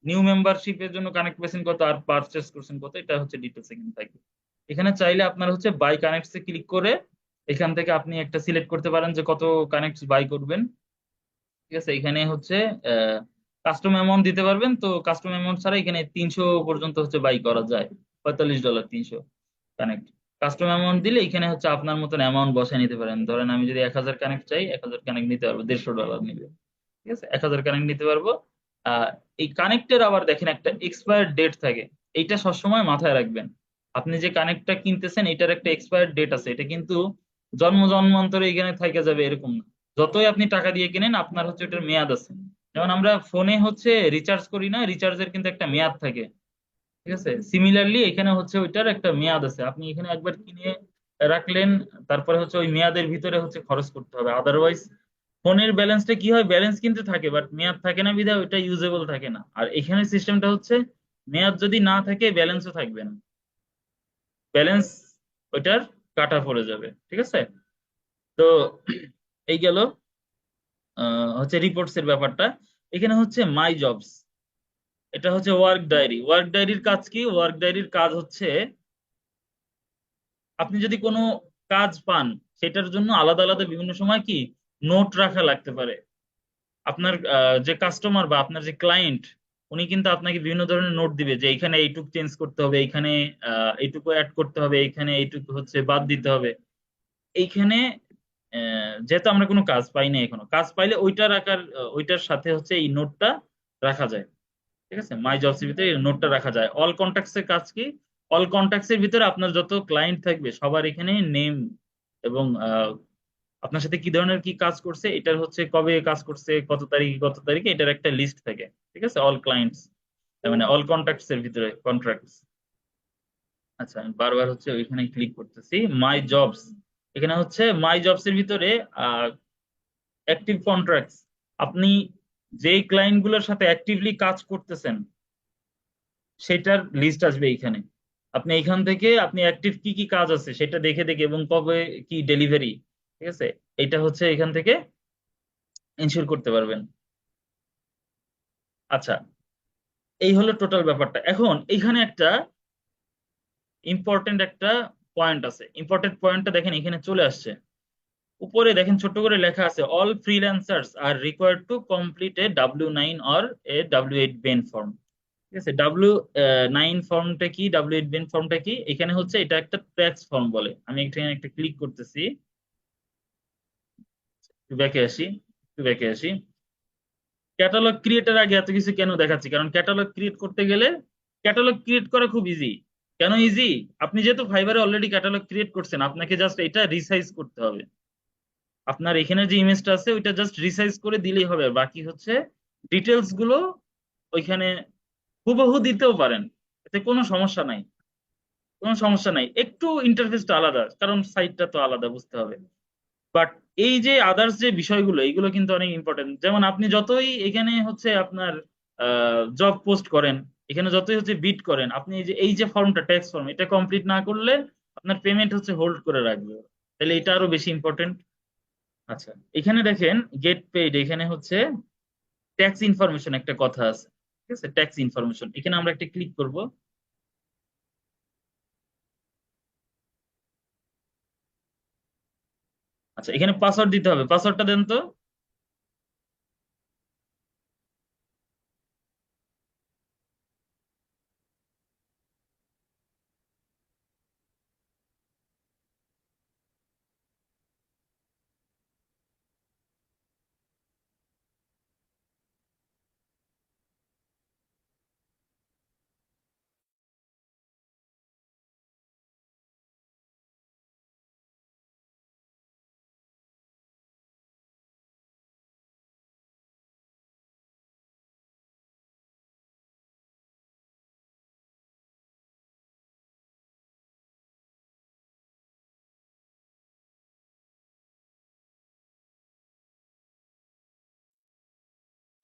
নিউ মেম্বারশিপের জন্য কানেক্ট পাইছেন কত, আর পারচেস করছেন কত, এটা হচ্ছে ডিটেলস এখানে থাকবে। এখানে চাইলে আপনার হচ্ছে বাই কানেক্টসে ক্লিক করে এখান থেকে আপনি একটা সিলেক্ট করতে পারেন যে কত কানেক্টস বাই করবেন, ঠিক আছে? এখানে হচ্ছে কাস্টম অ্যামাউন্ট দিতে পারবেন, তো কাস্টম অ্যামাউন্ট ছাড়া এখানে 300 পর্যন্ত হচ্ছে বাই করা যায়, $45 300 কানেক্ট। কাস্টম অ্যামাউন্ট দিলে এখানে হচ্ছে আপনার মতন অ্যামাউন্ট বসায় নিতে পারেন, ধরেন আমি যদি 1000 কানেক্ট চাই, 1000 কানেক্ট নিতে পারবো, $150 নিবে, ঠিক আছে, 1000 কানেক্ট নিতে পারবো। এই কানেক্টের আবার দেখেন একটা এক্সপায়ার ডেট থাকে, এইটা সবসময় মাথায় রাখবেন। আপনি যে কানেক্টটা কিনতেছেন এটার একটা এক্সপায়ার ডেট আছে, এটা কিন্তু জন্ম জন্মান্তরে এখানে থেকে যাবে এরকম না। যতই আপনি টাকা দিয়ে কিনেন আপনার হচ্ছে এটার মেয়াদ আছে। যেমন আমরা ফোনে হচ্ছে রিচার্জ করি না, রিচার্জের কিন্তু একটা মেয়াদ থাকে, ঠিক আছে? সিমিলারলি এখানে হচ্ছে ওইটার একটা মেয়াদ আছে, আপনি এখানে একবার কিনে রাখলেন, তারপরে হচ্ছে ওই মেয়াদের ভিতরে হচ্ছে খরচ করতে হবে, আদারওয়াইজ ফোনের ব্যালেন্সটা কি হয়, ব্যালেন্স কিন্তু থাকে বাট মেয়াদ থাকে না, বিধায় ওইটা ইউজেবল থাকে না। আর এখানে সিস্টেমটা হচ্ছে মেয়াদ যদি না থাকে ব্যালেন্সও থাকবে না, ব্যালেন্স ওইটার কাটা পড়ে যাবে, ঠিক আছে? তো এই গেল হচ্ছে রিপোর্টস এর ব্যাপারটা। এখানে হচ্ছে মাই জবস, এটা হচ্ছে ওয়ার্ক ডায়েরি। ওয়ার্ক ডায়েরির কাজ কি? ওয়ার্ক ডায়েরির কাজ হচ্ছে আপনি যদি কোনো কাজ পান সেটার জন্য আলাদা আলাদা বিভিন্ন সময় কি নোট রাখা লাগতে পারে। আপনার যে কাস্টমার বা আপনার যে ক্লায়েন্ট, উনি কিন্তু আপনাকে বিভিন্ন ধরনের নোট দিবে যে এইখানে এইটুকু চেঞ্জ করতে হবে, এইখানে এইটুকু অ্যাড করতে হবে, এইখানে এইটুকু হচ্ছে বাদ দিতে হবে। এইখানে যেহেতু আমরা কোনো কাজ পাই না, এখনো কাজ পাইলে ওইটার আকার ওইটার সাথে হচ্ছে এই নোটটা রাখা যায়, ঠিক আছে? মাই জবস এর ভিতরে এই নোটটা রাখা যায়। অল কন্টাক্টস এর কাজ কি? অল কন্টাক্টস এর ভিতরে আপনার যত ক্লায়েন্ট থাকবে সবার এখানে নেম এবং আপনার সাথে কি ধরনের কি কাজ করছে, এটার হচ্ছে কবে কাজ করছে, কত তারিখে কত তারিখে, এটার একটা লিস্ট থাকে, ঠিক আছে? অল ক্লায়েন্টস মানে অল কন্টাক্টস এর ভিতরে কন্ট্রাক্টস। আচ্ছা, আমি বারবার হচ্ছে ওইখানে ক্লিক করতেছি মাই জবস। এখানে হচ্ছে মাই জবস এর ভিতরে অ্যাক্টিভ কন্ট্রাক্টস, আপনি যেই ক্লায়েন্ট গুলোর সাথে অ্যাক্টিভলি কাজ করতেছেন সেটার লিস্ট আসবে এইখানে। আপনি এইখান থেকে আপনি অ্যাক্টিভ কি কি কাজ আছে সেটা দেখে দেখে এবং কবে কি ডেলিভারি, ঠিক আছে, এটা হচ্ছে এখান থেকে ইনশিওর করতে পারবেন। আচ্ছা, এই হলো টোটাল ব্যাপারটা। এখন এইখানে একটা ইম্পর্টেন্ট একটা পয়েন্ট আছে, ইম্পর্টেন্ট পয়েন্টটা দেখেন এখানে চলে আসছে। উপরে দেখেন ছোট্ট করে লেখা আছে all freelancers R required to complete A W9 or a W8 Ben form. ঠিক আছে, W9 ফর্মটা কি, W8 বেন ফর্মটা কি? এখানে হচ্ছে এটা একটা ট্যাক্স ফর্ম বলে। আমি এখানে একটা ক্লিক করতেছি, একটু ব্যাকে আসি, একটু ব্যাকে আসি। ক্যাটালগ ক্রিয়েটের আগে এত কিছু কেন দেখাচ্ছি? কারণ ক্যাটালগ ক্রিয়েট করতে গেলে ক্যাটালগ ক্রিয়েট করা খুব ইজি। কেন ইজি? আপনি যেহেতু ফাইবারে অলরেডি ক্যাটালগ ক্রিয়েট করছেন, আপনাকে জাস্ট এটা রিসাইজ করতে হবে। আপনার এখানে যে ইমেজটা আছে ওইটা জাস্ট রিসাইজ করে দিলেই হবে, বাকি হচ্ছে ডিটেলস গুলো ওইখানে হুবহু দিতেও পারেন, এতে কোনো সমস্যা নাই। কোনো সমস্যা নাই, একটু ইন্টারফেসটা আলাদা কারণ সাইটটা তো আলাদা, বুঝতে হবে। বাট এই যে আদার্স যে বিষয়গুলো এইগুলো কিন্তু অনেক ইম্পর্টেন্ট। যেমন আপনি যতই এখানে হচ্ছে আপনার জব পোস্ট করেন, এখানে যতই হচ্ছে বিট করেন, আপনি এই যে ফর্মটা ট্যাক্স ফর্ম, এটা কমপ্লিট না করলে আপনার পেমেন্ট হচ্ছে হোল্ড করে রাখবে, তাহলে এটা আরো বেশি ইম্পর্টেন্ট। আচ্ছা, এখানে দেখেন গেট পেইড, এখানে হচ্ছে ট্যাক্স ইনফরমেশন একটা কথা আছে, ঠিক আছে? ট্যাক্স ইনফরমেশন, এখানে আমরা একটা ক্লিক করব। আচ্ছা, এখানে পাসওয়ার্ড দিতে হবে, পাসওয়ার্ডটা দেন তো।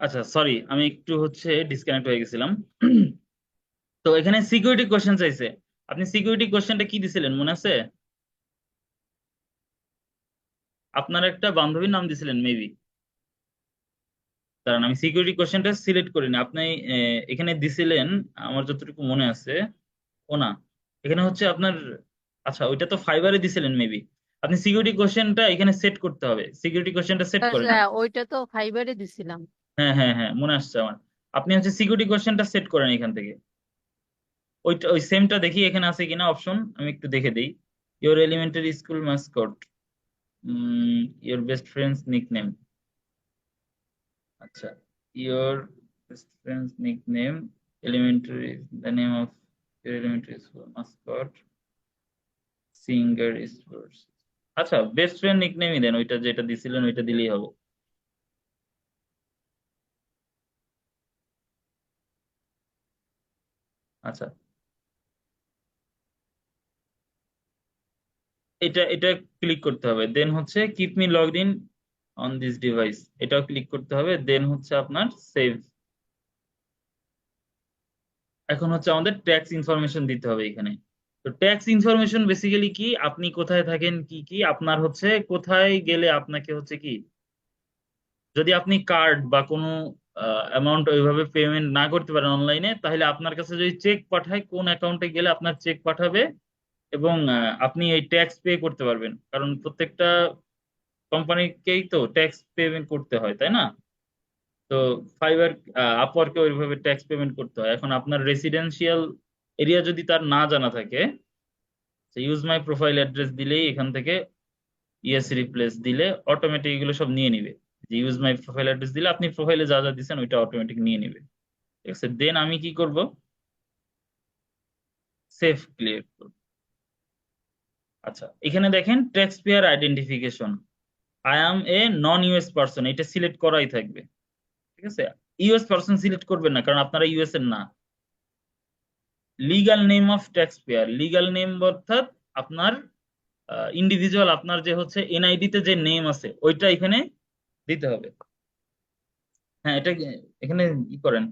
আচ্ছা, সরি, আমি একটু হচ্ছে ডিসকানেক্ট হয়ে গেছিলাম। তো এখানে সিকিউরিটি কোশ্চেন চাইছে। আপনি সিকিউরিটি কোশ্চেনটা কি দিছিলেন মনে আছে? আপনার একটা বান্ধবীর নাম দিছিলেন মেবি। কারণ আমি সিকিউরিটি কোশ্চেনটা সিলেক্ট করিনি, আপনি এখানে দিছিলেন, আমার যতটুকু মনে আছে। ও না, এখানে হচ্ছে আপনার, আচ্ছা ওইটা তো ফাইবারে দিছিলেন মেবি। আপনি সিকিউরিটি কোশ্চেনটা এখানে সেট করতে হবে, সিকিউরিটি কোশ্চেনটা সেট করেন। হ্যাঁ, ওইটা তো ফাইবারে দিছিলাম। হ্যাঁ হ্যাঁ হ্যাঁ, মনে আসছে আমার। আপনি হচ্ছে সিকিউরিটি কোশ্চেনটা সেট করেন এখান থেকে। ওইটা ওই সেমটা দেখি এখানে আছে কিনা অপশন, আমি একটু দেখে দিই। Your elementary school mascot, your best friend's nickname. আচ্ছা, your best friend's nickname elementary, the name of elementary school mascot singer sports. আচ্ছা, বেস্ট ফ্রেন্ড নিকনেমই দেন, ওইটা যেটা দিছিলেন ওইটা দিলেই হবে। আচ্ছা, এটা এটা ক্লিক করতে হবে, দেন হচ্ছে keep me logged in on this device, এটাও ক্লিক করতে হবে, দেন হচ্ছে আপনার সেভ। এখন হচ্ছে আমাদের ট্যাক্স ইনফরমেশন দিতে হবে এখানে। তো ট্যাক্স ইনফরমেশন বেসিক্যালি কি, আপনি কোথায় থাকেন, কি কি আপনার হচ্ছে, কোথায় গেলে আপনাকে হচ্ছে কি, যদি আপনি কার্ড বা কোনো অ্যামাউন্ট ওইভাবে পেমেন্ট না করতে পারেন অনলাইনে, তাহলে আপনার কাছে যদি চেক পাঠায় কোন অ্যাকাউন্টে গেলে আপনার চেক পাঠাবে, এবং আপনি এই ট্যাক্স পে করতে পারবেন, কারণ প্রত্যেকটা কোম্পানিকেই তো ট্যাক্স পেমেন্ট করতে হয়, তাই না? তো ফাইবার আপওয়ার্কে ওইভাবে ট্যাক্স পেমেন্ট করতে হয়। এখন আপনার রেসিডেন্সিয়াল এরিয়া যদি তার না জানা থাকে, ইউজ মাই প্রোফাইল অ্যাড্রেস দিলেই এখান থেকে ইএস রিপ্লেস দিলে অটোমেটিক এগুলো সব নিয়ে নিবে। যে ইউজ মাই প্রোফাইল অ্যাড্রেস দিলে আপনি প্রোফাইলে যা যা দিচ্ছেন ওইটা অটোমেটিক নিয়ে নিবে। ঠিক আছে, দেন আমি কি করব, সেভ ক্লিয়ার করব। আচ্ছা, এখানে দেখেন tax payer identification, I am A non US person, এটা সিলেক্ট করাই থাকবে। ঠিক আছে, ইউএস পারসন সিলেক্ট করবেন না, কারণ আপনারা ইউএস এর না। Legal name of tax payer, legal name অর্থাৎ আপনার ইন্ডিভিজুয়াল, আপনার যে হচ্ছে এনআইডি তে যে নেম আছে ওইটা এখানে দিতে হবে। হ্যাঁ, এটা এখানে ই করেন।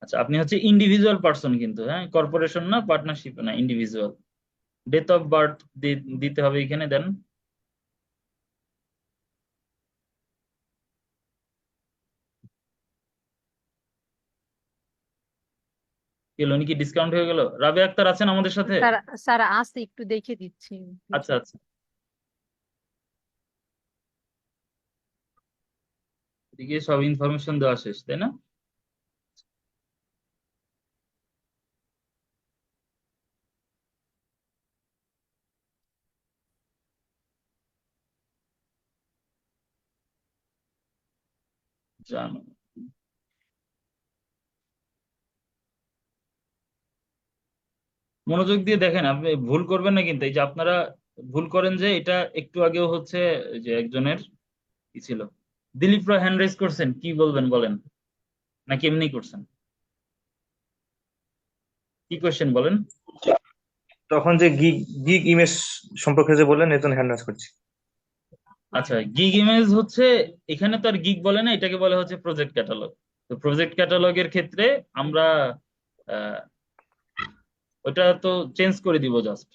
আচ্ছা, আপনি হচ্ছে ইন্ডিভিজুয়াল পার্সন কিন্তু, হ্যাঁ, কর্পোরেশন না, পার্টনারশিপ না, ইন্ডিভিজুয়াল। ডেট অফ বার্থ দিতে হবে এখানে, দেন। কি হলো, উনি কি ডিসকাউন্ট হয়ে গেল? রাবে আক্তার আছেন আমাদের সাথে? স্যার, স্যার আসতে একটু দেখে দিচ্ছি। আচ্ছা আচ্ছা, এদিকে সব ইনফরমেশন দেওয়া শেষ, তাই না? জানো, মনোযোগ দিয়ে দেখেন, আপনি ভুল করবেন না কিন্তু। এই যে আপনারা ভুল করেন যে, এটা একটু আগেও হচ্ছে এই যে একজনের কি ছিল, দিলীপ রায় হ্যান্ড রেজ করছেন, কি বলবেন বলেন, নাকি এমনি করছেন? কি কোয়েশ্চেন বলেন। তখন যে গিগ গিগ ইমেজ সম্পর্কে যে বললেন এর জন্য হ্যান্ড রাইজ করছি। আচ্ছা, গিগ ইমেজ হচ্ছে, এখানে তো আর গিগ বলে না, এটাকে বলে হচ্ছে প্রজেক্ট ক্যাটালগ। তো প্রজেক্ট ক্যাটালগের ক্ষেত্রে আমরা আহ, ওটা তো চেঞ্জ করে দিব, জাস্ট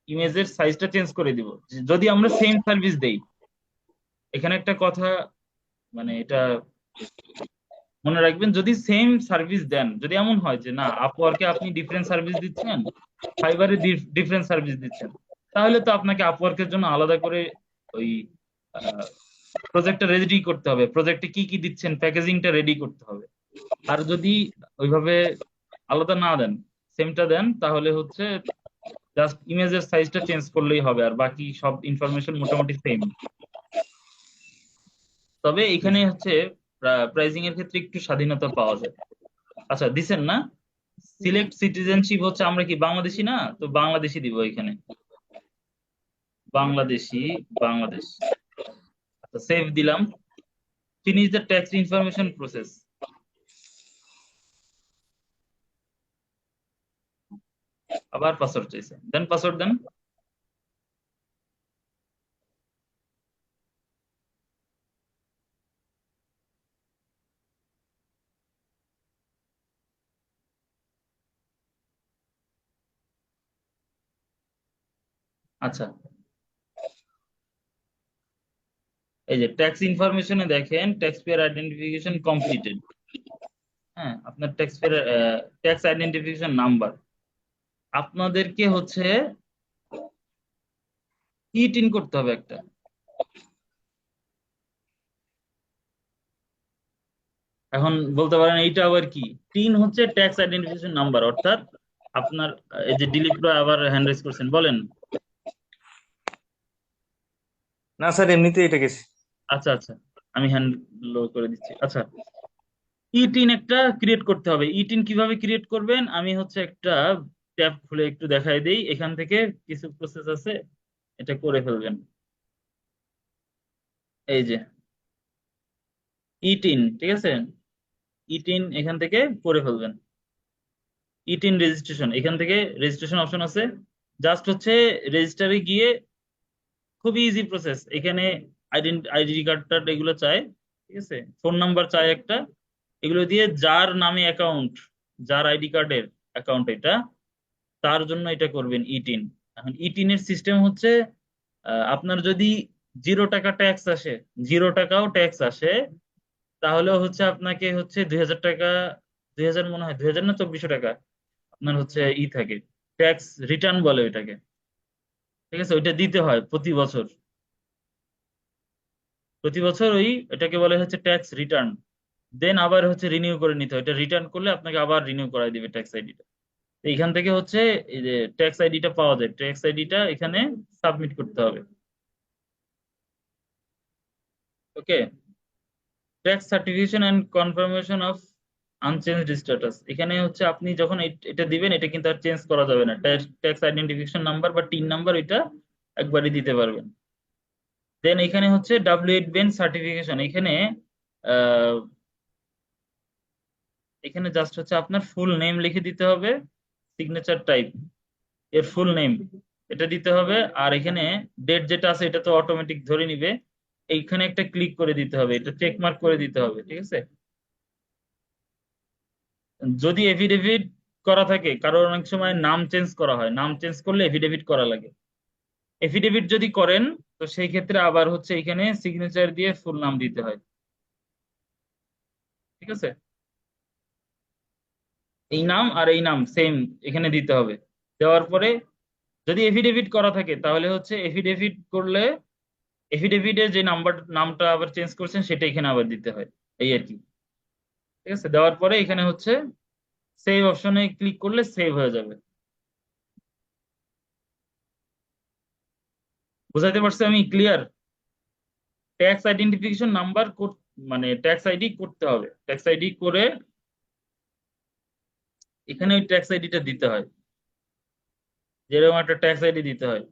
ইমেজের সাইজটা চেঞ্জ করে দিব। যদি আমরা সেম সার্ভিস দেই, এখানে একটা কথা, মানে এটা মনে রাখবেন, যদি সেম সার্ভিস দেন, যদি এমন হয় যে না আপওয়ার্কে আপনি ডিফারেন্ট সার্ভিস দিচ্ছেন, ফাইবারে ডিফারেন্ট সার্ভিস দিচ্ছেন, তাহলে তো আপনাকে আপওয়ার্কের জন্য আলাদা করে ওই প্রজেক্টটা রেডি করতে হবে, প্রজেক্টে কি কি দিচ্ছেন প্যাকেজিংটা রেডি করতে হবে। আর যদি ওইভাবে আলাদা না দেন, সেমটা দেন, তাহলে হচ্ছে জাস্ট ইমেজের সাইজটা চেঞ্জ করলেই হবে, আর বাকি সব ইনফরমেশন মোটামুটি সেম। তবে এখানে হচ্ছে প্রাইজিং এর ক্ষেত্রে একটু স্বাধীনতা পাওয়া যায়। আচ্ছা, দিছেন না? সিলেক্ট সিটিজেনশিপ হচ্ছে, আমরা কি বাংলাদেশি না, তো বাংলাদেশি দিব এখানে, বাংলাদেশি, বাংলাদেশ। আচ্ছা, সেভ দিলাম। Finish the tax information process, আবার পাসওয়ার্ড চাইছে, দেন পাসওয়ার্ড দেন। আচ্ছা, এই যে ট্যাক্স ইনফরমেশনে দেখেন ট্যাক্স পেয়ার আইডেন্টিফিকেশন কমপ্লিটেড। হ্যাঁ, আপনার tax payer tax identification number, আপনাদেরকে হচ্ছে ইট ইন করতে হবে একটা। এখন বলতে পারেন এইটা আবার কি? টিন হচ্ছে ট্যাক্স আইডেন্টিফিকেশন নাম্বার, অর্থাৎ আপনার এই যে দিলীপ রয় আবার হ্যান্ড রেজ করছেন, বলেন। না স্যার, এমনিতেই এটা গেছি। আচ্ছা আচ্ছা, আমি হ্যান্ড লো করে দিচ্ছি। আচ্ছা, ইটিন একটা ক্রিয়েট করতে হবে। ইটিন কিভাবে ক্রিয়েট করবেন, আমি হচ্ছে একটা ট্যাব খুলে একটু দেখাই দেই। এখান থেকে কিছু প্রসেস আছে, এটা করে ফেলবেন। এই যে ইটিন, ঠিক আছে, ইটিন এখান থেকে করে ফেলবেন। ইটিন রেজিস্ট্রেশন, এখান থেকে রেজিস্ট্রেশন অপশন আছে। জাস্ট হচ্ছে রেজিস্টারে গিয়ে, খুবই ইজি প্রসেস। এখানে আইডি কার্ডটা এগুলো চায়, ঠিক আছে, ফোন নাম্বার চায় একটা। এগুলো দিয়ে যার নামে অ্যাকাউন্ট, যার আইডি কার্ডের অ্যাকাউন্ট এটা, তার জন্য এটা করবেন ইটিন। এখন ইটিনের সিস্টেম হচ্ছে, আপনার যদি 0 টাকা ট্যাক্স আসে, 0 টাকাও ট্যাক্স আসে, তাহলেও হচ্ছে আপনাকে হচ্ছে 2000 টাকা, 2000 মনে হয় 2000 না 2400 টাকা আপনার হচ্ছে থাকে, ট্যাক্স রিটার্ন বলে ওইটাকে, ঠিক আছে, ওইটা দিতে হয় প্রতি বছর। প্রতি বছর ওই এটাকে বলে হচ্ছে ট্যাক্স রিটার্ন। দেন আবার হচ্ছে রিনিউ করে নিতে হয়, এটা রিটার্ন করলে আপনাকে আবার রিনিউ করাই দিবে ট্যাক্স আইডিটা। এইখান থেকে হচ্ছে এই যে ট্যাক্স আইডিটা পাওয়া যায়, ট্যাক্স আইডিটা এখানে সাবমিট করতে হবে। Okay, tax certification and confirmation of unchanged status, এখানে হচ্ছে আপনি যখন এটা দিবেন, এটা কিন্তু আর চেঞ্জ করা যাবে না। ট্যাক্স আইডেন্টিফিকেশন নাম্বার বা টিন নাম্বার এটা একবারই দিতে পারবেন। দেন এখানে হচ্ছে W8 বেন সার্টিফিকেশন, এখানে আহ, এখানে জাস্ট হচ্ছে আপনার ফুল নেম লিখে দিতে হবে, সিগনেচার টাইপ এর ফুল নেম এটা দিতে হবে। আর এখানে ডেট যেটা আছে এটা তো অটোমেটিক ধরে নিবে, এইখানে একটা ক্লিক করে দিতে হবে, এটা চেক মার্ক করে দিতে হবে, ঠিক আছে। যদি এফিডেভিট করা থাকে, কারণ অনেক সময় নাম চেঞ্জ করা হয়, নাম চেঞ্জ করলে এফিডেভিট করা লাগে। এফিডেভিট যদি করেন, তো সেই ক্ষেত্রে আবার হচ্ছে এখানে সিগনেচার দিয়ে ফুল নাম দিতে হয়, ঠিক আছে। এই নাম আর এই নাম সেম এখানে দিতে হবে। দেওয়ার পরে যদি এফিডেভিট করা থাকে, তাহলে হচ্ছে এফিডেভিট করলে এফিডেভিটের যে নামটা আবার চেঞ্জ করছেন সেটা এখানে আবার দিতে হয়, এই আর কি। ঠিক আছে, দেওয়ার পরে এখানে হচ্ছে সেভ অপশনে ক্লিক করলে সেভ হয়ে যাবে। বুঝাইতে পারছি আমি? ক্লিয়ার? ট্যাক্স আইডেন্টিফিকেশন নাম্বার মানে ট্যাক্স আইডি করতে হবে, ট্যাক্স আইডি করে এখানে ওই ট্যাক্স আইডিটা দিতে হয়, যেরকম একটা ট্যাক্স আইডি দিতে হয়।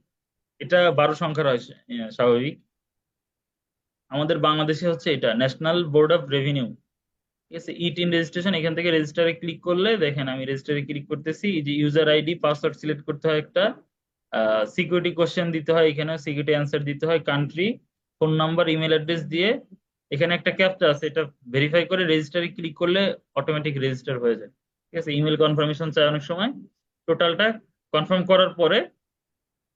এটা 12 সংখ্যার হয়, স্বাভাবিক। আমাদের বাংলাদেশে হচ্ছে এটা ন্যাশনাল বোর্ড অফ রেভিনিউ, ঠিক আছে। ইটিন রেজিস্ট্রেশন, এখান থেকে রেজিস্টারে ক্লিক করলে দেখেন, আমি রেজিস্টারে ক্লিক করতেছি। এই যে ইউজার আইডি পাসওয়ার্ড সিলেক্ট করতে হয় একটা, সিকিউরিটি কোশ্চেন দিতে হয়, এখানে সিকিউরিটি অ্যান্সার দিতে হয়, country, phone number, email address দিয়ে এখানে একটা ক্যাপচা আছে, এটা ভেরিফাই করে রেজিস্টারে ক্লিক করলে অটোমেটিক রেজিস্টার হয়ে যায়, ঠিক আছে। ইমেল কনফার্মেশন চাই অনেক সময়। টোটালটা কনফার্ম করার পরে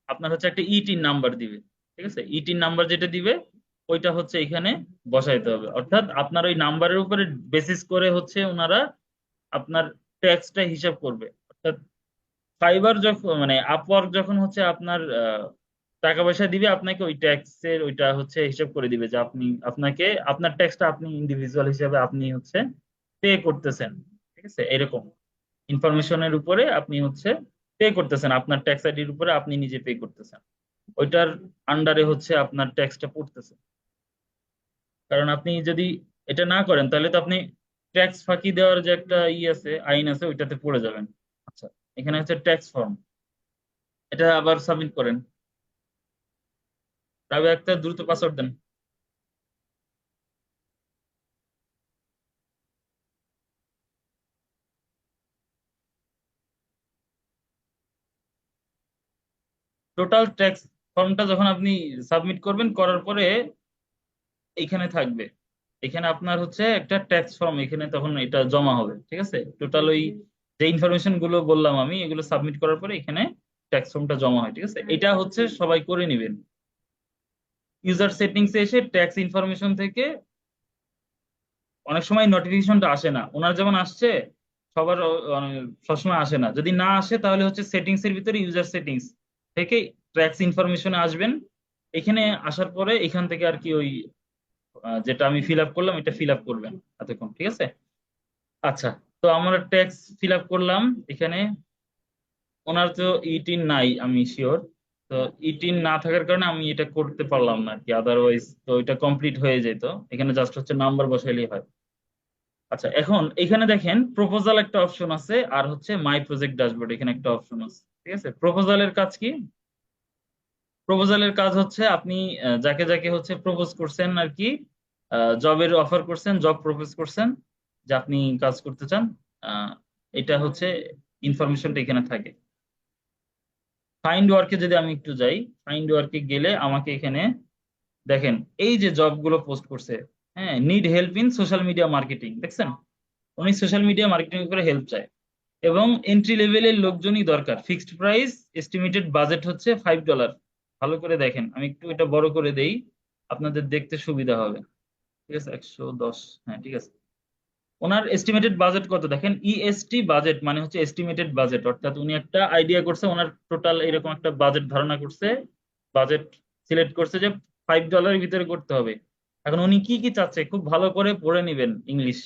আপনার হচ্ছে একটা ইটিন নাম্বার দিবে, ঠিক আছে। ইটিন নাম্বার যেটা দিবে ওইটা হচ্ছে এখানে বসাইতে হবে, অর্থাৎ আপনার ওই নাম্বারের উপরে বেসিস করে হচ্ছে ওনারা আপনার ট্যাক্সটা হিসাব করবে। অর্থাৎ ফাইবার যখন মানে আপওয়ার্ক যখন হচ্ছে আপনার টাকা পয়সা দিবে আপনাকে, ওই ট্যাক্সের ওইটা হচ্ছে হিসাব করে দিবে যে আপনি আপনাকে আপনার ট্যাক্সটা আপনি ইন্ডিভিজুয়াল হিসাবে আপনি হচ্ছে পে করতেছেন, ঠিক আছে। এরকম ইনফরমেশনের উপরে আপনি হচ্ছে পে করতেছেন, আপনার ট্যাক্স আইডির উপরে আপনি নিজে পে করতেছেন, ওইটার আন্ডারে হচ্ছে আপনার ট্যাক্সটা পড়তেছে। কারণ আপনি যদি এটা না করেন, তাহলে তো আপনি ট্যাক্স ফাঁকি দেওয়ার যে একটা আছে, আইন আছে, ওইটাতে পড়ে যাবেন। আচ্ছা, এখানে হচ্ছে ট্যাক্স ফর্ম, এটা আবার সাবমিট করেন। তবে একটা দ্রুত পাসওয়ার্ড দেন। টোটাল ট্যাক্স ফর্মটা যখন আপনি সাবমিট করবেন, করার পরে এইখানে থাকবে, এখানে আপনার হচ্ছে একটা ট্যাক্স ফর্ম, এখানে তখন এটা জমা হবে, ঠিক আছে। টোটাল ওই যে ইনফরমেশন গুলো বললাম আমি, এগুলো সাবমিট করার পরে এখানে ট্যাক্স ফর্মটা জমা হয়, ঠিক আছে। এটা হচ্ছে সবাই করে নেবেন। ইউজার সেটিংসে এসে ট্যাক্স ইনফরমেশন থেকে অনেক সময় নোটিফিকেশনটা আসে না, ওনার যেমন আসছে সবার সবসময় আসে না। যদি না আসে তাহলে হচ্ছে সেটিংস এর ভিতরে ইউজার সেটিংস থেকে ট্যাক্স ইনফরমেশনে আসবেন। এখানে আসার পরে এখান থেকে আর কি ওই যেটা আমি ফিল আপ করলাম এটা ফিল আপ করবেন এতক্ষণ, ঠিক আছে? আচ্ছা, তো আমরা ট্যাক্স ফিল আপ করলাম এখানে। ওনার তো ইটিন নাই আমি শিওর, তো ইটিন না থাকার কারণে আমি এটা করতে পারলাম না আর কি, আদারওয়াইজ তো এটা কমপ্লিট হয়ে যেত। এখানে জাস্ট হচ্ছে নাম্বার বসাইলেই হয়। আচ্ছা, এখন এখানে দেখেন প্রপোজাল একটা অপশন আছে, আর হচ্ছে মাই প্রজেক্ট ড্যাশবোর্ড এখানে একটা অপশন আছে, ঠিক আছে? প্রপোজালের কাজ কি? প্রপোজালের কাজ হচ্ছে আপনি যাকে যাকে হচ্ছে প্রপোজ করছেন আর কি, জবের অফার করছেন, জব প্রপোজ করছেন যে আপনি কাজ করতে চান, আহ, এটা হচ্ছে ইনফরমেশনটা এখানে থাকে। ফাইন্ড ওয়ার্কে যদি আমি একটু যাই, ফাইন্ড ওয়ার্কে গেলে আমাকে এখানে দেখেন এই যে জবগুলো পোস্ট করছে, হ্যাঁ, need help in social media marketing, দেখছেন? উনি সোশ্যাল মিডিয়া মার্কেটিং করে হেল্প চায়, এবং এন্ট্রি লেভেলের লোকজনই দরকার, ফিক্সড প্রাইস, এস্টিমেটেড বাজেট হচ্ছে $5। ভালো করে দেখেন, আমি একটু এটা বড় করে দেই, আপনাদের দেখতে সুবিধা হবে। ঠিক আছে, 110, হ্যাঁ ঠিক আছে। ওনার এস্টিমেটেড বাজেট কত দেখেন, ইএসটি বাজেট মানে হচ্ছে এস্টিমেটেড বাজেট, অর্থাৎ উনি একটা আইডিয়া করছে, ওনার টোটাল এরকম একটা বাজেট ধারণা করছে, বাজেট সিলেক্ট করছে যে $5 ভিতরে করতে হবে। এখন উনি কি কি চাচ্ছে খুব ভালো করে পড়ে নিবেন English.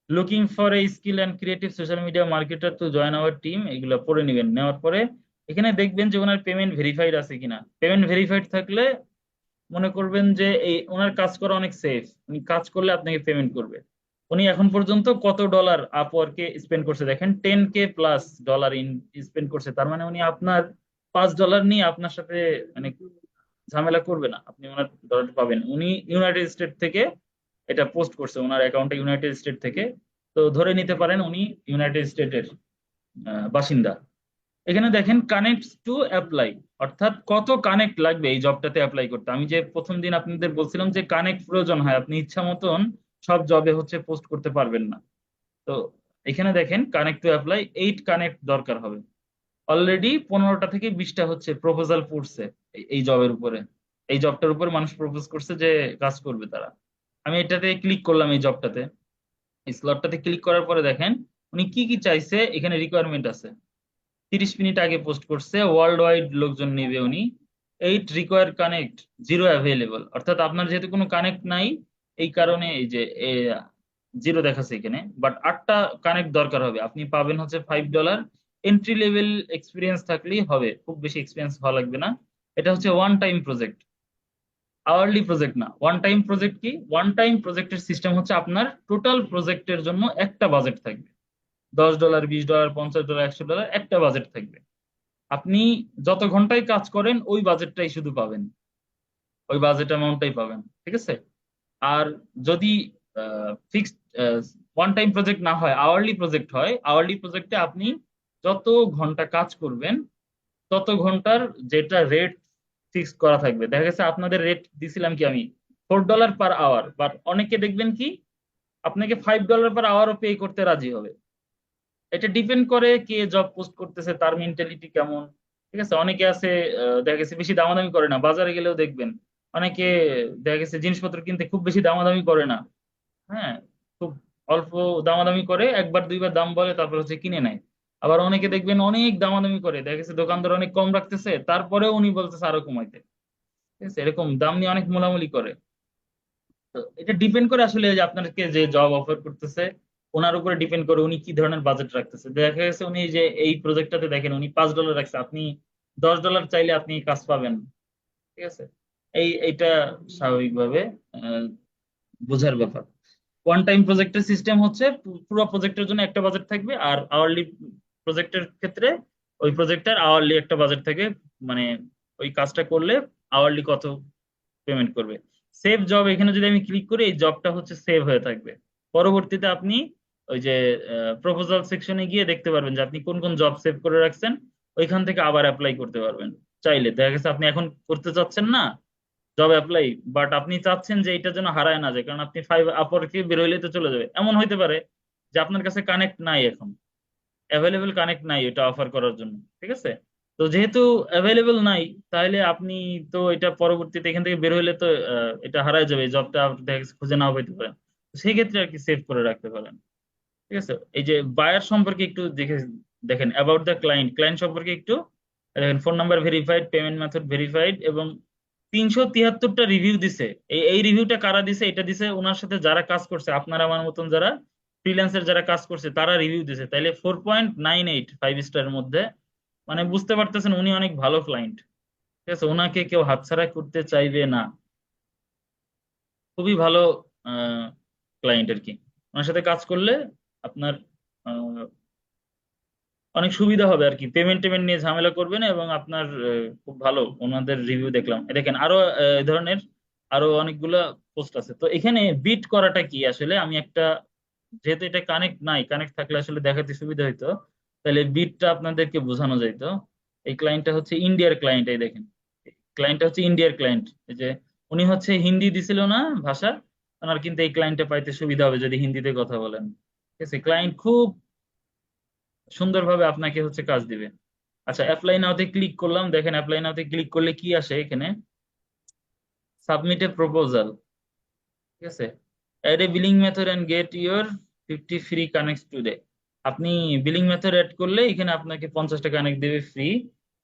Looking for a skill and creative social media marketer to join our team, এগুলো পড়ে নিবেন। নেওয়ার পরে এখানে দেখবেন যে ওনার পেমেন্ট ভেরিফাইড আছে কিনা। পেমেন্ট ভেরিফাইড থাকলে মনে করবেন যে এই ওনার কাজ করা অনেক সেফ, উনি কাজ করলে আপনাকে পেমেন্ট করবে। উনি এখন পর্যন্ত কত ডলার আপওয়ার্কে স্পেন্ড করছে দেখেন, $10K+ ইন স্পেন্ড করছে। তার মানে উনি আপনার $5 নিয়ে আপনার সাথে মানে ঝামেলা করবে না, আপনি ওনার ডলার পাবেন। উনি ইউনাইটেড স্টেট থেকে এটা পোস্ট করছে, ওনার অ্যাকাউন্টে ইউনাইটেড স্টেট থেকে, তো ধরে নিতে পারেন উনি ইউনাইটেড স্টেটের বাসিন্দা। এখানে দেখেন কানেক্ট টু অ্যাপ্লাই, অর্থাৎ কত কানেক্ট লাগবে এই জবটাতে অ্যাপ্লাই করতে। আমি যে প্রথম দিন আপনাদের বলছিলাম যে কানেক্ট প্রয়োজন হয়, আপনি ইচ্ছা মতন সব জবে হচ্ছে পোস্ট করতে পারবেন না। তো এখানে দেখেন কানেক্ট টু অ্যাপ্লাই 8 কানেক্ট দরকার হবে। অলরেডি 15টা থেকে 20টা হচ্ছে প্রপোজাল পড়ছে এই জবের উপরে, এই জবটার উপর মানুষ প্রপোজ করছে যে কাজ করবে তারা। আমি এটাতে ক্লিক করলাম, এই জবটাতে স্লটটাতে ক্লিক করার পরে দেখেন উনি কি কি চাইছে, এখানে রিকোয়ারমেন্ট আছে। 30 মিনিট আগে পোস্ট করছে, ওয়ার্ল্ড ওয়াইড লোকজন নেবে উনি। 8 রিকোয়ার কানেক্ট, 0 অ্যাভেলেবল, অর্থাৎ আপনার যেহেতু কোনো কানেক্ট নাই এই কারণে এই যে 0 দেখাচ্ছে এখানে, বাট 8টা কানেক্ট দরকার হবে। আপনি পাবেন হচ্ছে $5। এন্ট্রি লেভেল এক্সপিরিয়েন্স থাকলেই হবে, খুব বেশি এক্সপিরিয়েন্স হওয়া লাগবে না। এটা হচ্ছে one time project, hourly project না। ওয়ান টাইম প্রজেক্ট কি? ওয়ান টাইম প্রজেক্টের সিস্টেম হচ্ছে আপনার টোটাল প্রজেক্টের জন্য একটা বাজেট থাকবে, $10, $20, $50, $100, একটা বাজেট থাকবে। আপনি যত ঘন্টায় কাজ করেন ওই বাজেটটাই শুধু পাবেন, ওই বাজেট অ্যামাউন্টটাই পাবেন, ঠিক আছে? আর যদি ফিক্সড ওয়ান টাইম প্রজেক্ট না হয়, আওয়ারলি প্রজেক্ট হয়, আওয়ারলি প্রজেক্টে আপনি যত ঘন্টা কাজ করবেন তত ঘন্টার যেটা রেট ফিক্স করা থাকবে। দেখা গেছে আপনাদের রেট দিছিলাম কি আমি $4 পার আওয়ার, বাট অনেকে দেখবেন কি আপনাকে $5 পার আওয়ারও পে করতে রাজি হবে। এটা ডিপেন্ড করে কে জব পোস্ট করতেছে, তার মেন্টালিটি কেমন, ঠিক আছে? অনেকে আছে দেখা গেছে বেশি দামাদামি করে না, বাজারে গেলেও দেখবেন অনেকে দেখা গেছে জিনিসপত্র কিনতে খুব বেশি দামাদামি করে না, হ্যাঁ, খুব অল্প দামাদামি করে, একবার দুইবার দাম বলে তারপর হচ্ছে কিনে নেয়। আবার অনেকে দেখবেন অনেক দামাদামি করে, দেখা গেছে দোকানদার অনেক কম রাখতেছে তারপরেও উনি বলতেছে আরো কমাইতে, ঠিক আছে? এরকম দাম নিয়ে অনেক মোলামুলি করে। তো এটা ডিপেন্ড করে আসলে যে আপনাকে যে জব অফার করতেছে ওনার উপরে ডিপেন্ড করে উনি কি ধরনের বাজেট রাখতেছে। দেখা গেছে উনি যে এই প্রজেক্টটাতে দেখেন উনি $5 রাখছে, আপনি $10 চাইলে আপনি কাজ পাবেন না, ঠিক আছে? এইটা স্বাভাবিকভাবে আহ, বোঝার ব্যাপার। ওয়ান টাইম প্রজেক্টের সিস্টেম হচ্ছে পুরো প্রজেক্টের জন্য একটা বাজেট থাকবে, আর আওয়ারলি প্রজেক্টের ক্ষেত্রে ওই প্রজেক্টের আওয়ারলি একটা বাজেট থাকে, মানে ওই কাজটা করলে আওয়ারলি কত পেমেন্ট করবে। সেভ জব, এখানে যদি আমি ক্লিক করি এই জবটা হচ্ছে সেভ হয়ে থাকবে। পরবর্তীতে আপনি ওই যে প্রপোজাল সেকশনে গিয়ে দেখতে পারবেন যে আপনি কোন কোন জব সেভ করে রাখছেন, ওইখান থেকে আবার অ্যাপ্লাই করতে পারবেন চাইলে। দেখা গেছে আপনি এখন করতে চাচ্ছেন না জব অ্যাপ্লাই, বাট আপনি চাচ্ছেন যে এটা যেন হারায় না যায়, কারণ আপনি আপওয়ার্কে বেরোইলে তো চলে যাবে। এমন হইতে পারে যে আপনার কাছে কানেক্ট নাই, এখন অ্যাভেলেবেল কানেক্ট নাই এটা অফার করার জন্য, ঠিক আছে? তো যেহেতু অ্যাভেলেবেল নাই, তাহলে আপনি তো এটা পরবর্তীতে এখান থেকে বের হইলে তো এটা হারায় যাবে, জবটা দেখা গেছে খুঁজে নাও পেতে পারেন। তো সেই ক্ষেত্রে আর কি সেভ করে রাখতে পারেন, ঠিক আছে? এই যে বায়ার সম্পর্কে একটু দেখে দেখেন, অ্যাবাউট দ্য ক্লায়েন্ট, ক্লায়েন্ট সম্পর্কে একটু দেখেন, phone number verified, payment method verified, এবং 373টা রিভিউ দিছে। এই রিভিউটা কারা দিছে? এটা দিছে ওনার সাথে যারা কাজ করছে, আপনার আমার মতন যারা ফ্রিল্যান্সার যারা কাজ করছে তারা রিভিউ দিছে। তাইলে 4.98 5 স্টারের মধ্যে, মানে বুঝতে পারতেছেন উনি অনেক ভালো ক্লায়েন্ট। ঠিক আছে, ওনাকে কেউ হাতছাড়া করতে চাইবে না। খুবই ভালো ক্লায়েন্ট আর কি। ওনার সাথে কাজ করলে আপনার আহ, অনেক সুবিধা হবে আর কি। পেমেন্ট টেমেন্ট নিয়ে ঝামেলা করবে না, এবং আপনার খুব ভালো ওনাদের রিভিউ দেখলাম। এ দেখেন আরো এই ধরনের আরো অনেকগুলা পোস্ট আছে। তো এখানে বিট করাটা কি আসলে, আমি একটা, যেহেতু এটা কানেক্ট নাই, কানেক্ট থাকলে আসলে দেখাতে সুবিধা হইতো, তাহলে বিটটা আপনাদেরকে বোঝানো যাইতো। এই ক্লায়েন্টটা হচ্ছে ইন্ডিয়ার ক্লায়েন্ট। এই দেখেন ক্লায়েন্টটা হচ্ছে ইন্ডিয়ার ক্লায়েন্ট। এই যে উনি হচ্ছে হিন্দি দিছিল না ভাষা, ওনার কিন্তু এই ক্লায়েন্টটা পাইতে সুবিধা হবে যদি হিন্দিতে কথা বলেন। ঠিক আছে, ক্লায়েন্ট খুব সুন্দরভাবে আপনাকে হচ্ছে কাজ দিবে। আচ্ছা, অ্যাপ্লাই নাওতে ক্লিক করলাম। দেখেন অ্যাপ্লাই নাওতে ক্লিক করলে কি আসে এখানে, সাবমিট এ প্রপোজাল। ঠিক আছে, add a billing method and get your 50 free connect today. আপনি বিলিং মেথড অ্যাড করলে এখানে আপনাকে 50টা কানেক্ট দিবে ফ্রি,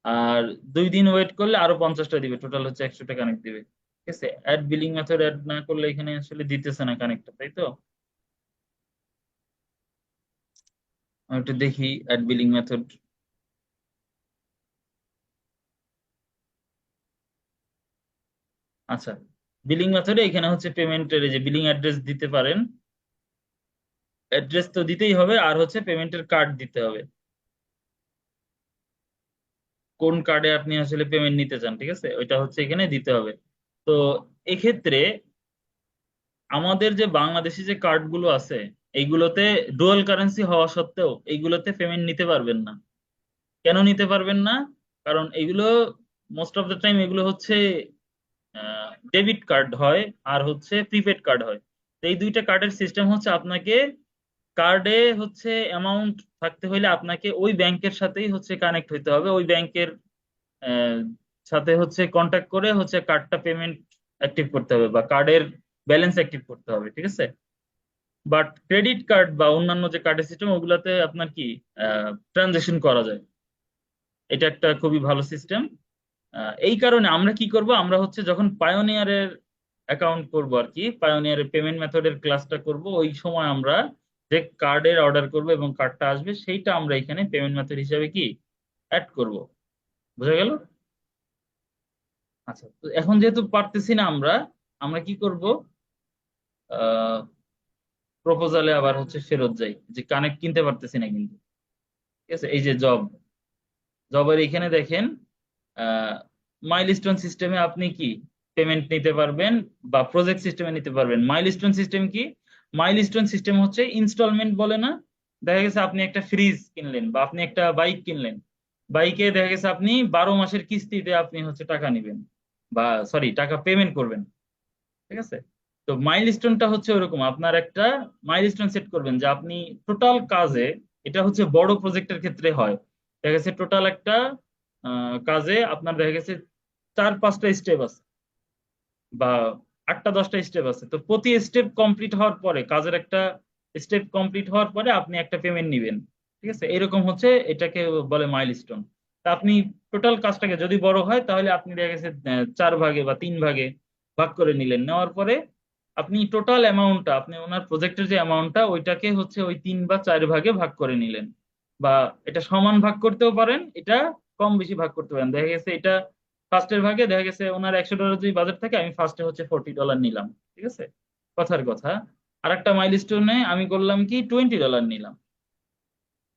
আর 2 দিন ওয়েট করলে আরো 50টা দিবে, টোটাল হচ্ছে 100টা কানেক্ট দিবে। ঠিক আছে, অ্যাড বিলিং মেথড অ্যাড না করলে এখানে আসলে দিতেছে না কানেক্টটা, তাই তো। আমি একটু দেখি অ্যাড বিলিং মেথড। আচ্ছা, বিলিং মেথডে এখানে হচ্ছে পেমেন্টের এই যে বিলিং অ্যাড্রেস দিতে পারেন, অ্যাড্রেস তো দিতেই হবে, আর হচ্ছে পেমেন্টের কার্ড দিতে হবে, কোন কার্ডে আপনি আসলে পেমেন্ট নিতে চান। ঠিক আছে, ওইটা হচ্ছে এখানে দিতে হবে। তো এক্ষেত্রে আমাদের যে বাংলাদেশি যে কার্ড গুলো আছে, এইগুলোতে ডুয়াল কারেন্সি হওয়া সত্ত্বেও এইগুলোতে পেমেন্ট নিতে পারবেন না। কেন নিতে পারবেন না? কারণ এগুলো মোস্ট অফ দ্য টাইম এগুলো হচ্ছে ডেবিট কার্ড হয় আর হচ্ছে প্রিপেড কার্ড হয়। তো এই দুইটা কার্ডের সিস্টেম হচ্ছে আপনাকে কার্ডে হচ্ছে অ্যামাউন্ট থাকতে হলে আপনাকে ওই ব্যাংকের সাথেই হচ্ছে কানেক্ট হইতে হবে, ওই ব্যাংকের সাথে হচ্ছে কন্ট্যাক্ট করে হচ্ছে কার্ডটা পেমেন্ট অ্যাক্টিভ করতে হবে বা কার্ডের ব্যালেন্স অ্যাক্টিভ করতে হবে। ঠিক আছে, বাট ক্রেডিট কার্ড বা অন্যান্য যে কার্ডের সিস্টেম ওগুলাতে আপনার কি ট্রানজেকশন করা যায়। এটা একটা খুবই ভালো সিস্টেম। এই কারণে আমরা কি করব, আমরা হচ্ছে যখন পায়োনিয়ারের অ্যাকাউন্ট করব আর কি, পায়োনিয়ারের পেমেন্ট মেথডের ক্লাসটা করব, ওই সময় আমরা যে কার্ডের অর্ডার করব এবং কার্ডটা আসবে সেইটা আমরা এখানে পেমেন্ট মেথড হিসাবে কি অ্যাড করব। বুঝা গেল? আচ্ছা, তো এখন যেহেতু পারতেছি না আমরা, আমরা কি করব, প্রপোজালে আবার হচ্ছে ফেরত যাই, যে কানেক্ট কিনতে পারতেছি না কিন্তু। ঠিক আছে, এই যে জবের এখানে দেখেন মাইলস্টোন সিস্টেমে আপনি কি পেমেন্ট নিতে পারবেন বা প্রজেক্ট সিস্টেমে নিতে পারবেন। মাইলস্টোন সিস্টেম কি? মাইলস্টোন সিস্টেম হচ্ছে ইনস্টলমেন্ট বলে না, দেখা গেছে আপনি একটা ফ্রিজ কিনলেন বা আপনি একটা বাইক কিনলেন, বাইকে দেখা গেছে আপনি 12 মাসের কিস্তিতে আপনি হচ্ছে টাকা নিবেন, বা সরি টাকা পেমেন্ট করবেন। ঠিক আছে, তো মাইলস্টোনটা হচ্ছে ওরকম, আপনার একটা মাইলস্টোন সেট করবেন যে আপনি টোটাল কাজে, এটা হচ্ছে বড় প্রজেক্টের ক্ষেত্রে হয়, দেখা গেছে টোটাল একটা কাজে আপনার দেখা গেছে 4-5টা স্টেপ আছে বা 8-10টা স্টেপ আছে। তো প্রতি স্টেপ কমপ্লিট হওয়ার পরে, কাজের একটা স্টেপ কমপ্লিট হওয়ার পরে আপনি একটা পেমেন্ট নিবেন। ঠিক আছে, এরকম হচ্ছে এটাকে বলে মাইলস্টোন। তা আপনি টোটাল কাজটাকে যদি বড় হয় তাহলে আপনি দেখা গেছে 4 ভাগে বা 3 ভাগে ভাগ করে নিলেন, নেওয়ার পরে আপনি টোটাল অ্যামাউন্টটা, আপনি ওনার প্রজেক্টের যে অ্যামাউন্টটা ওইটাকে হচ্ছে ওই 3 বা 4 ভাগে ভাগ করে নিলেন, বা এটা সমান ভাগ করতেও পারেন, এটা কম বেশি ভাগ করতে পারেন। দেখা গেছে এটা ফার্স্টের ভাগে দেখা গেছে ওনার $100 যদি বাজেট থাকে, আমি ফার্স্টে হচ্ছে $40 নিলাম। ঠিক আছে, কথার কথা। আর একটা মাইলস্টোনে আমি করলাম কি $20 নিলাম,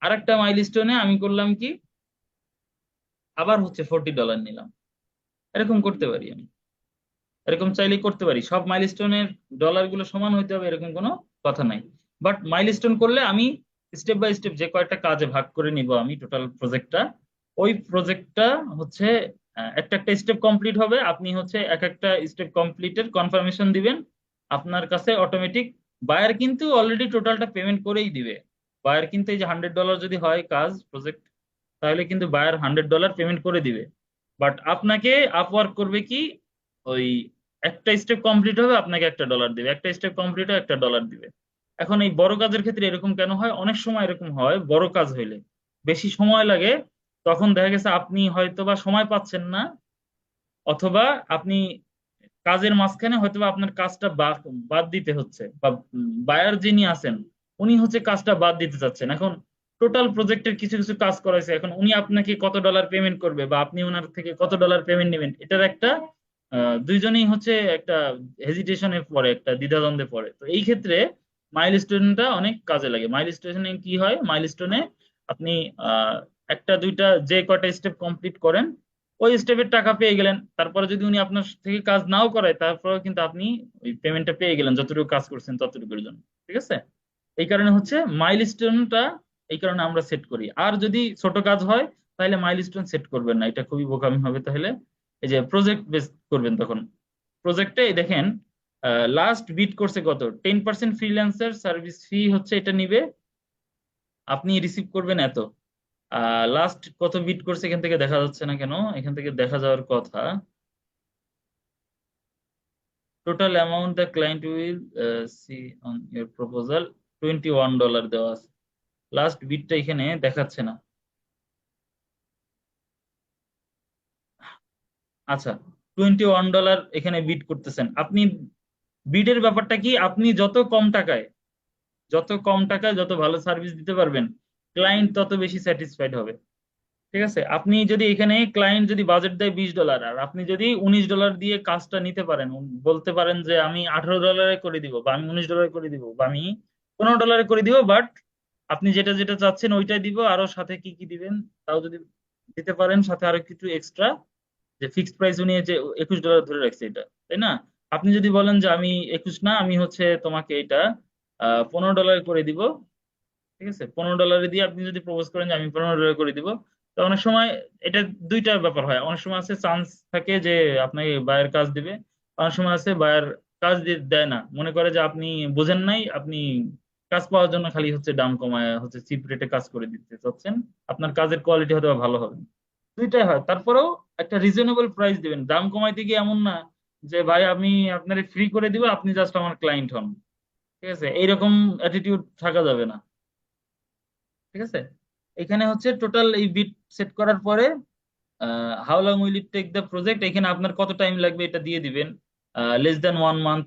আর একটা মাইলস্টোনে আমি করলাম কি আবার হচ্ছে $40 নিলাম। এরকম করতে পারি আমি, এরকম চাইলেই করতে পারি। সব মাইলস্টোনের ডলার গুলো সমান হইতে হবে এরকম কোনো কথা নাই। বাট মাইলস্টোন করলে আমি স্টেপ বাই স্টেপ যে কয়েকটা কাজে ভাগ করে নিব আমি টোটাল প্রজেক্টটা, ওই প্রজেক্টটা হচ্ছে একটা একটা স্টেপ কমপ্লিট হবে, আপনি হচ্ছে এক একটা স্টেপ কমপ্লিটের কনফার্মেশন দিবেন, আপনার কাছে অটোমেটিক বায়ার কিন্তু অলরেডি টোটালটা পেমেন্ট করেই দিবে। বায়ার কিন্তু এই যে $100 যদি হয় কাজ প্রজেক্ট, তাহলে কিন্তু বায়ার $100 পেমেন্ট করে দিবে। বাট আপনাকে আপওয়ার্ক করবে কি, ওই একটা স্টেপ কমপ্লিট হবে আপনাকে $1 দিবে, একটা স্টেপ কমপ্লিট হবে $1 দিবে। এখন এই বড় কাজের ক্ষেত্রে এরকম কেন হয়? অনেক সময় এরকম হয় বড় কাজ হইলে বেশি সময় লাগে, তখন দেখা গেছে আপনি হয়তো বা সময় পাচ্ছেন না, অথবা আপনি কাজের মাঝখানে হয়তো বা আপনার কাজটা বাদ দিতে হচ্ছে, বা বায়ার যিনি আছেন উনি হচ্ছে কাজটা বাদ দিতে চাচ্ছেন। এখন টোটাল প্রজেক্টের কিছু কিছু কাজ করাইছে, এখন উনি আপনাকে কত ডলার পেমেন্ট করবে বা আপনি ওনার থেকে কত ডলার পেমেন্ট নেবেন, এটার একটা দুইজনেই হচ্ছে একটা হেজিটেশনে পড়ে, একটা দ্বিধাদ্বন্দ্বে পড়ে। তো এই ক্ষেত্রে মাইলস্টোনটা অনেক কাজে লাগে। মাইলস্টোনে কি হয়, মাইলস্টোনে আপনি আহ একটা দুইটা যে কয়টা স্টেপ কমপ্লিট করেন ওই স্টেপের টাকা পেয়ে গেলেন। তারপরে যদি উনি আপনার থেকে কাজ নাও করায় তারপরেও কিন্তু আপনি ওই পেমেন্টটা পেয়ে গেলেন যতটুকু কাজ করছেন ততটুকুর জন্য। ঠিক আছে, এই কারণে হচ্ছে মাইলস্টোনটা এই কারণে আমরা সেট করি। আর যদি ছোট কাজ হয় তাহলে মাইলস্টোন সেট করবেন না, এটা খুবই বোকামি হবে। তাহলে এই যে প্রজেক্ট বেস করবেন তখন। প্রজেক্টে দেখেন লাস্ট বিট করছে কত, 10% ফ্রিল্যান্সার সার্ভিস ফি হচ্ছে এটা নিবে, আপনি রিসিভ করবেন এত। লাস্ট কত বিট করছে এখান থেকে দেখা যাচ্ছে না কেন, এখান থেকে দেখা যাওয়ার কথা। Total amount the client will see on your proposal, $21 দেওয়া আছে। লাস্ট বিটটা এখানে দেখাচ্ছে না। আচ্ছা, $21 এখানে বিট করতেছেন আপনি। বিডের ব্যাপারটা কি, আপনি যত কম টাকায় যত ভালো সার্ভিস দিতে পারবেন ক্লায়েন্ট তত বেশি স্যাটিসফাইড হবে। ঠিক আছে, আপনি যদি এখানে ক্লায়েন্ট যদি বাজেট দেয় $20 আর আপনি যদি $19 দিয়ে কাজটা নিতে পারেন, বলতে পারেন যে আমি $18 করে দিব বা আমি $19 করে দিব বা আমি $15 করে দিব, বাট আপনি যেটা যেটা চাচ্ছেন ওইটাই দিব, আরো সাথে কি কি দিবেন তাও যদি দিতে পারেন, সাথে আরো কিছু এক্সট্রা, যে ফিক্সড প্রাইস উনি যে $21 ধরে রাখছে এটা, তাই না? আপনি যদি বলেন যে আমি 21 না, আমি হচ্ছে তোমাকে এটা $15 করে দিব, ঠিক আছে, $15 দিয়ে আপনি যদি প্রপোজ করেন যে আমি $15 করে দিব, তো অনেক সময় এটা দুইটা ব্যাপার হয়। অনেক সময় আছে চান্স থাকে যে আপনাকে বায়ার কাজ দিবে, অনেক সময় আছে বায়ার কাজ দেয় না, মনে করে যে আপনি বোঝেন নাই, আপনি কাজ পাওয়ার জন্য খালি হচ্ছে দাম কমায় হচ্ছে চিপ রেটে কাজ করে দিতে চাচ্ছেন, আপনার কাজের কোয়ালিটি হয়তো বা ভালো হবে না। দুইটাই হয়, তারপরেও একটা রিজনেবল প্রাইস দিবেন, দাম কমাইতে গিয়ে এমন না যে ভাই আমি আপনার ফ্রি করে দিব আপনি জাস্ট আমার ক্লায়েন্ট হন। ঠিক আছে, এইরকম অ্যাটিটিউড থাকা যাবে না। ঠিক আছে, এখানে হচ্ছে টোটাল এই বিট সেট করার পরে how long will it take the project, এখানে আপনার কত টাইম লাগবে এটা দিয়ে দিবেন। less than 1 month,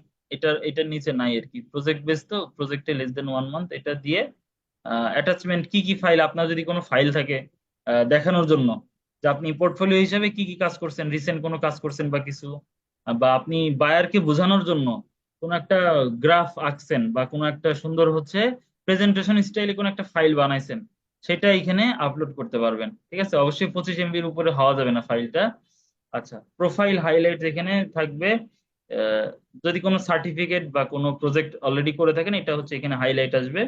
এটার নিচে নাই আর কি, প্রজেক্ট বেস তো প্রজেক্টে less than 1 month এটা দিয়ে অ্যাটাচমেন্ট কি কি ফাইল, আপনার যদি কোনো ফাইল থাকে দেখানোর জন্য যে আপনি পোর্টফোলিও হিসেবে কি কি কাজ করছেন, রিসেন্ট কোনো কাজ করছেন বা কিছু, বা আপনি বায়ারকে বোঝানোর জন্য কোনো একটা গ্রাফ আঁকছেন বা কোনো একটা সুন্দর হচ্ছে প্রেজেন্টেশন স্টাইলে কোনো একটা ফাইল বানাইছেন, সেটা এখানে আপলোড করতে পারবেন। ঠিক আছে, অবশ্যই 25 MB-র উপরে হওয়া যাবে না ফাইলটা। আচ্ছা, প্রোফাইল হাইলাইট এখানে থাকবে। আহ, যদি কোনো সার্টিফিকেট বা কোনো প্রজেক্ট অলরেডি করে থাকেন এটা হচ্ছে এখানে হাইলাইট আসবে।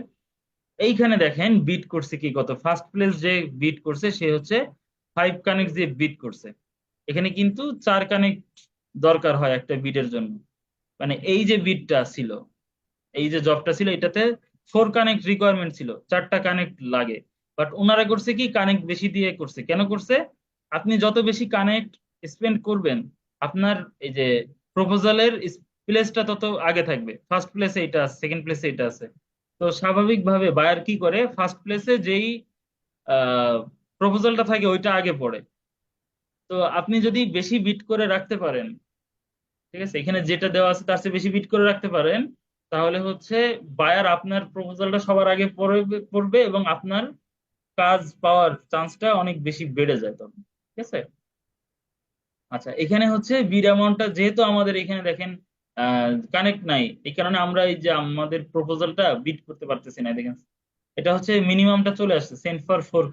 এইখানে দেখেন বিট করছে কি, কত ফার্স্ট প্লেস যে বিট করছে সে হচ্ছে 5 কানেক্ট দিয়ে বিট করছে। এখানে কিন্তু 4 কানেক্ট দরকার হয় একটা বিটের জন্য, মানে এই যে বিটটা ছিল, এই যে জবটা ছিল এটাতে 4 কানেক্ট রিকোয়ারমেন্ট ছিল, 4টা কানেক্ট লাগে। বাট ওনারা করছে কি, কানেক্ট বেশি দিয়ে করছে। কেন করছে, আপনি যত বেশি কানেক্ট স্পেন্ড করবেন আপনার এই যে প্রপোজালের প্লেসটা তত আগে থাকবে, ফার্স্ট প্লেসে এটা আছে, সেকেন্ড প্লেসে এটা আছে। তো স্বাভাবিকভাবে বায়ার কি করে, ফার্স্ট প্লেসে যেই প্রপোজালটা থাকে ওইটা আগে পড়ে। তো আপনি যদি বেশি বিট করে রাখতে পারেন, ঠিক আছে, এখানে যেটা দেওয়া আছে তার চেয়ে বেশি বিট করে রাখতে পারেন, তাহলে হচ্ছে বায়ার আপনার প্রপোজালটা সবার আগে পড়বে পড়বে এবং আপনার কাজ পাওয়ার চান্সটা অনেক বেশি বেড়ে যায় তখন। ঠিক আছে, আচ্ছা, এখানে হচ্ছে বিড অ্যামাউন্টটা যেহেতু আমাদের এখানে দেখেন কানেক্ট নাই, এই কারণে আমরা এই যে আমাদের প্রপোজালটা বিট করতে পারতেছি না। দেখেন এটা হচ্ছে মিনিমামটা চলে আসছে, সেন্ড ফর 4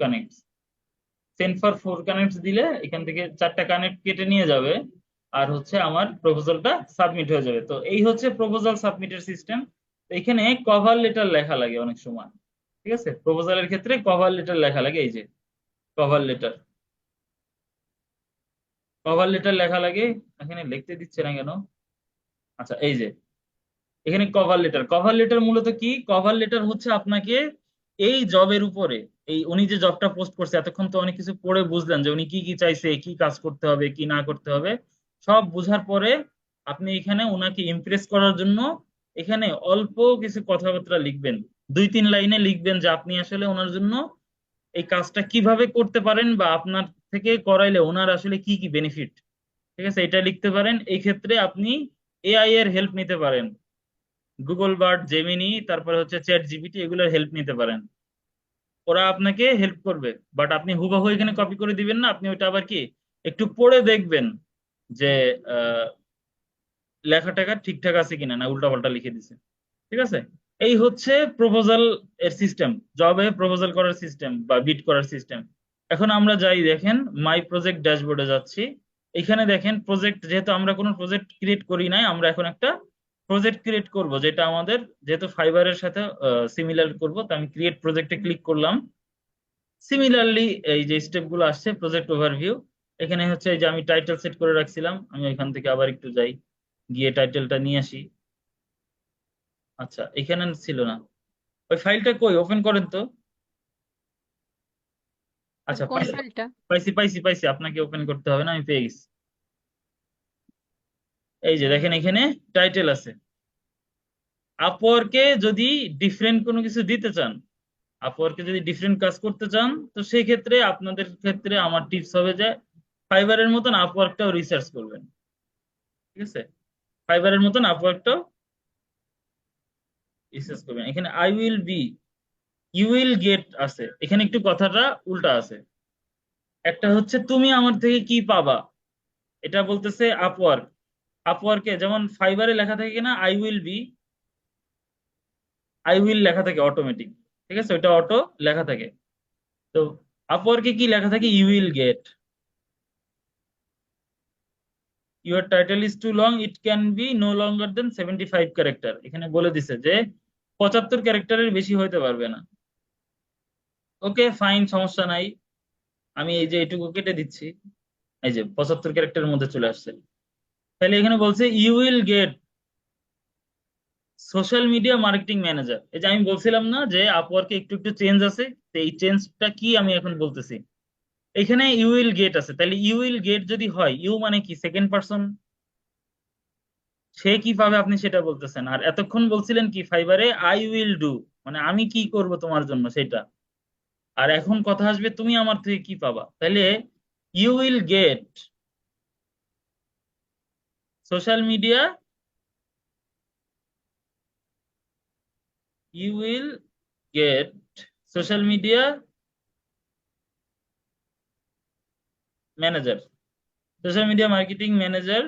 কানেক্ট দিলে এখান থেকে 4টা কানেক্ট কেটে নিয়ে যাবে, আর হচ্ছে আমার প্রপোজালটা সাবমিট হয়ে যাবে। তো এই হচ্ছে প্রপোজাল সাবমিটের সিস্টেম। এখানে কভার লেটার লেখা লাগে অনেক সময়। ঠিক আছে, প্রপোজালের ক্ষেত্রে কভার লেটার লেখা লাগে, এই যে কভার লেটার, কভার লেটার লেখা লাগে। এখানে লিখতে দিচ্ছে না কেন, আচ্ছা এই যে এখানে কভার লেটার মূলত কি, কভার লেটার হচ্ছে আপনাকে এই জবের উপরে, এই উনি যে জবটা পোস্ট করছে এতক্ষণ তো অনেক কিছু পড়ে বুঝলেন যে উনি কি কি চাইছে, কি কাজ করতে হবে কি না করতে হবে, সব বুঝার পরে আপনি এখানে ওনাকে ইমপ্রেস করার জন্য এখানে অল্প কিছু কথাবার্তা লিখবেন, 2-3 লাইনে লিখবেন যে আপনি আসলে ওনার জন্য এই কাজটা কিভাবে করতে পারেন বা আপনার থেকে করাইলে ওনার আসলে কি কি বেনিফিট, ঠিক আছে, এটা লিখতে পারেন। এই ক্ষেত্রে আপনি এআই এর হেল্প নিতে পারেন, গুগল বার্ড, জেমিনি, তারপরে হচ্ছে চ্যাট জিপিটি, এগুলোর হেল্প নিতে পারেন। ওরা আপনাকে হেল্প করবে, বাট আপনি হুবহু এখানে কপি করে দিবেন না, আপনি ওটা আবার কি একটু পড়ে দেখবেন যে লেখাটাকা ঠিকঠাক আছে কিনা, না উল্টাপাল্টা লিখে দিছে। ঠিক আছে, এই হচ্ছে প্রপোজাল এর সিস্টেম, জবে প্রপোজাল করার সিস্টেম বা বিট করার সিস্টেম। এখন আমরা যাই, দেখেন মাই প্রজেক্ট ড্যাশবোর্ডে যাচ্ছি। এখানে দেখেন প্রজেক্ট, যেহেতু আমরা কোনো প্রজেক্ট ক্রিয়েট করি নাই, আমরা এখন একটা প্রজেক্ট ক্রিয়েট করব, যেটা আমাদের যেহেতু ফাইবারের সাথে সিমিলার করব, তো আমি ক্রিয়েট প্রজেক্টে ক্লিক করলাম। সিমিলারলি এই যে স্টেপ গুলো আসছে, প্রজেক্ট ওভারভিউ, এখানে হচ্ছে এই যে আমি টাইটেল সেট করে রাখছিলাম, আমি ওইখান থেকে আবার একটু যাই, গিয়ে টাইটেলটা নিয়ে আসি। আচ্ছা, এখানে ছিল না, ওই ফাইলটা কই, ওপেন করেন তো। আচ্ছা, কোন পাইছি ফাইলটা? পাইছি পাইছি পাইছি, আপনাকে ওপেন করতে হবে না, আমি পেয়ে গেছি। এই যে দেখেন এখানে টাইটেল আছে। আপওয়ার্কে যদি ডিফারেন্ট কোনো কিছু দিতে চান, আপওয়ার্কে যদি ডিফারেন্ট কাজ করতে চান, তো সেই ক্ষেত্রে আপনাদের ক্ষেত্রে আমার টিপস হবে যে ফাইবারের মতন আপওয়ার্কটাও রিসার্চ করবেন। ঠিক আছে, ফাইবারের মতন আপওয়ার্কটাও রিসার্চ করবেন। এখানে I will be, you will get আছে, এখানে একটু কথাটা উল্টা আছে। একটা হচ্ছে তুমি আমার থেকে কি পাবা, এটা বলতেছে আপওয়ার্ক। আপওয়ার্কে যেমন ফাইবারে লেখা থাকে কিনা I will B, I will লেখা থাকে অটোমেটিক। ঠিক আছে, ওইটা অটো লেখা থাকে। তো আপওয়ার্কে কি লেখা থাকে, you will get, your title is too long, it can be no longer than 75 character. এখানে বলে দিছে যে 75 ক্যারেক্টারের বেশি হইতে পারবে না। ওকে ফাইন, সমস্যা নাই, আমি এই যে এটুকু কেটে দিচ্ছি, এই যে 75 ক্যারেক্টারের মধ্যে চলে আসছে। তাহলে এখানে বলছে you will get social media marketing manager. এই যে আমি বলছিলাম না যে আপওয়ার্কে একটু একটু চেঞ্জ আছে, তো এই চেঞ্জটা কি আমি এখন বলতেছি। এখানে ইউ উইল গেট আছে, তাহলে ইউ উইল গেট যদি হয়, ইউ মানে কি সেকেন্ড পার্সন, সে কি পাবে আপনি সেটা বলতেছেন। আর এতক্ষণ বলছিলেন কি ফাইবারে আই উইল ডু, মানে আমি কি করব তোমার জন্য সেটা। আর এখন কথা আসবে তুমি আমার থেকে কি পাবা, তাহলে you will get social media, you will get social media manager, social media marketing manager,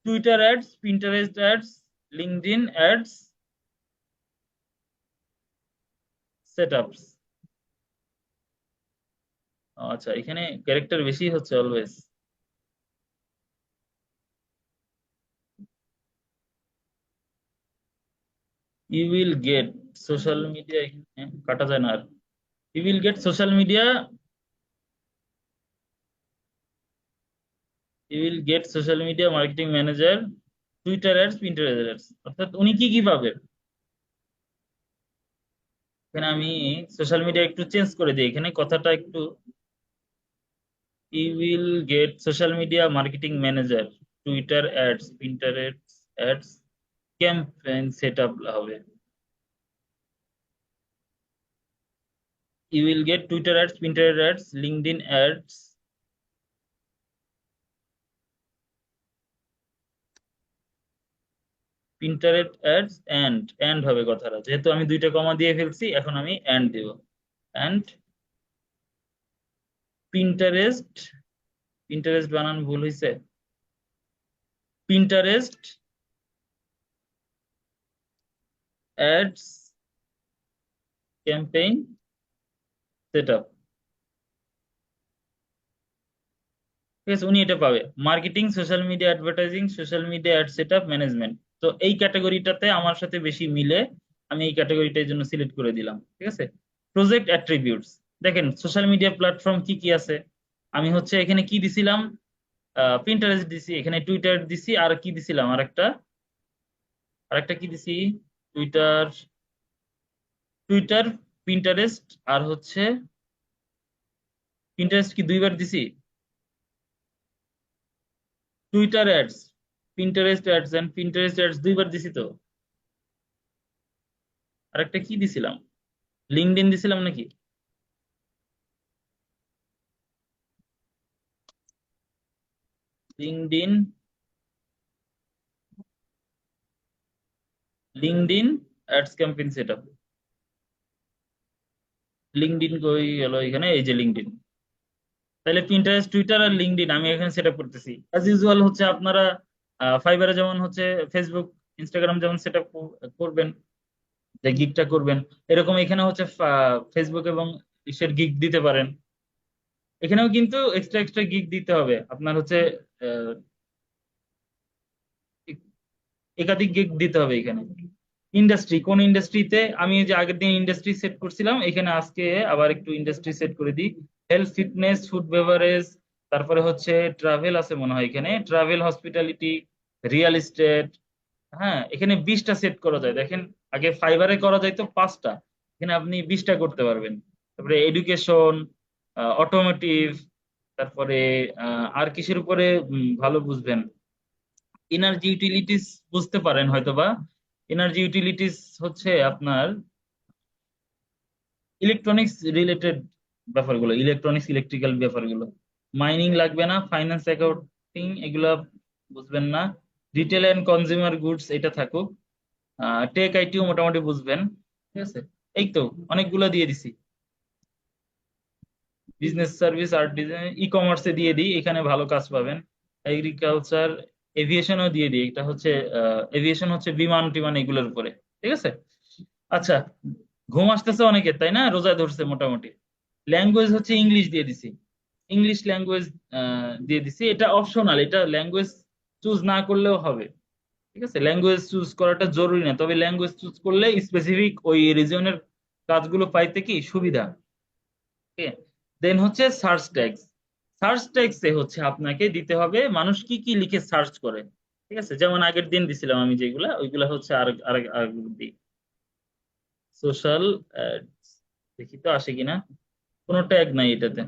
Twitter ads, Pinterest ads, LinkedIn ads, setups. আচ্ছা, এখানে ক্যারেক্টার বেশি হচ্ছে always. You will get social media, এখানে কাটা যায় না আর। You will get social media, you will get social media marketing manager, Twitter ads, Pinterest ads. অর্থাৎ উনি কি কি পাবে, এখানে আমি সোশ্যাল মিডিয়া একটু চেঞ্জ করে দিই, এখানে কথাটা একটু, he will get social media marketing manager, Twitter ads, Pinterest ads, campaign setup হবে। You will get Twitter ads, Pinterest ads, LinkedIn ads, Pinterest ads end হবে কথাটা, যেহেতু আমি দুইটা কমা দিয়ে ফেলছি, এখন আমি এন্ড দিব। এন্ড পিন্টারেস্ট, পিন্টারেস্ট বানান ভুল হয়েছে, পিন্টারেস্ট অ্যাডস ক্যাম্পেইন সেটআপ। ঠিক আছে, উনি এটা পাবে, marketing, social media advertising, social media ad setup management. তো এই ক্যাটাগরিটাতে আমার সাথে বেশি মিলে, আমি এই ক্যাটাগরিটার জন্য সিলেক্ট করে দিলাম। ঠিক আছে, প্রজেক্ট অ্যাট্রিবিউটস, দেখেন সোশ্যাল মিডিয়া প্ল্যাটফর্ম কি কি আছে। আমি হচ্ছে এখানে কি দিছিলাম, পিন্টারেস্ট দিছি, এখানে টুইটার দিছি, আর কি দিছিলাম, আরেকটা কি দিছি, টুইটার, টুইটার, পিন্টারেস্ট, আর হচ্ছে পিন্টারেস্ট কি দুইবার দিছি, Twitter ads, Pinterest ads and Pinterest ads দুইবার দিছি তো। আরেকটা কি দিছিলাম, লিঙ্কডইন দিছিলাম নাকি, LinkedIn LinkedIn ads campaign setup. LinkedIn কই গেল, এখানে এই যে লিঙ্কডইন। তাহলে পিন্টারেস্ট, টুইটার আর লিঙ্কডইন আমি এখানে সেট আপ করতেছি। অ্যাজ ইউজুয়াল হচ্ছে আপনারা ফাইবারে যেমন হচ্ছে ফেসবুক, ইনস্টাগ্রাম যেমন সেট আপ করবেন, যে গিগটা করবেন, এরকম এখানে হচ্ছে ফেসবুক এবং ইসের গিগ দিতে পারেন। এখানেও কিন্তু এক্সট্রা এক্সট্রা গিগ দিতে হবে আপনার হচ্ছে আহ, একাধিক গিগ দিতে হবে এখানে। ইন্ডাস্ট্রি, কোন ইন্ডাস্ট্রিতে, আমি এই যে আগের দিন ইন্ডাস্ট্রি সেট করছিলাম, এখানে আজকে আবার একটু ইন্ডাস্ট্রি সেট করে দিই। হেলথ, ফিটনেস, ফুড, বেভারেজ, তারপরে হচ্ছে ট্রাভেল আছে মনে হয়, এখানে ট্রাভেল, হসপিটালিটি, রিয়েল এস্টেট। হ্যাঁ, এখানে 20টা সেট করা যায় দেখেন। আগে ফাইবারে করা যায় তো 5টা, এখানে আপনি 20টা করতে পারবেন। তারপরে এডুকেশন, অটোমোটিভ, তারপরে আর কিসের উপরে ভালো বুঝবেন, এনার্জি ইউটিলিটিস বুঝতে পারেন হয়তোবা। এনার্জি ইউটিলিটিস হচ্ছে আপনার ইলেকট্রনিক্স রিলেটেড ব্যাপারগুলো, ইলেকট্রনিক্স ইলেকট্রিক্যাল ব্যাপারগুলো। মাইনিং লাগবে না, ফাইন্যান্স, অ্যাকাউন্টিং এগুলা বুঝবেন না। রিটেল এন্ড কনজিউমার গুডস এটা থাকুক। টেক আইটিও মোটামুটি বুঝবেন, ঠিক আছে। এই তো অনেকগুলো দিয়ে দিছি। বিজনেস সার্ভিস, আর্ট ডিজাইন, ই কমার্সে দিয়ে দিই, এখানে ভালো কাজ পাবেন। এগ্রিকালচার, এভিয়েশনও দিয়ে দিই, এটা হচ্ছে এভিয়েশন হচ্ছে বিমান টিমান এগুলোর উপরে, ঠিক আছে। আচ্ছা, ঘুম আসতেছে অনেকের তাই না, রোজা ধরছে মোটামুটি। ল্যাঙ্গুয়েজ হচ্ছে ইংলিশ দিয়ে দিছি, ইংলিশ ল্যাঙ্গুয়েজ দিয়ে দিছি। এটা অপশনাল, এটা ল্যাঙ্গুয়েজ চুজ না করলেও হবে, ঠিক আছে। ল্যাঙ্গুয়েজ চুজ করাটা জরুরি না, তবে ল্যাঙ্গুয়েজ চুজ করলে স্পেসিফিক ওই রিজনের কাজগুলো পাইতে কি সুবিধা। দেন হচ্ছে সার্চ ট্যাগস। সার্চ ট্যাগসে হচ্ছে আপনাকে দিতে হবে মানুষ কি কি লিখে সার্চ করে, ঠিক আছে। যেমন আগের দিন দিছিলাম আমি যেগুলা, ওইগুলা হচ্ছে আর আর আর দিই। সোশ্যাল, দেখি তো আসে কিনা, কোনো ট্যাগ নাই এটাতে।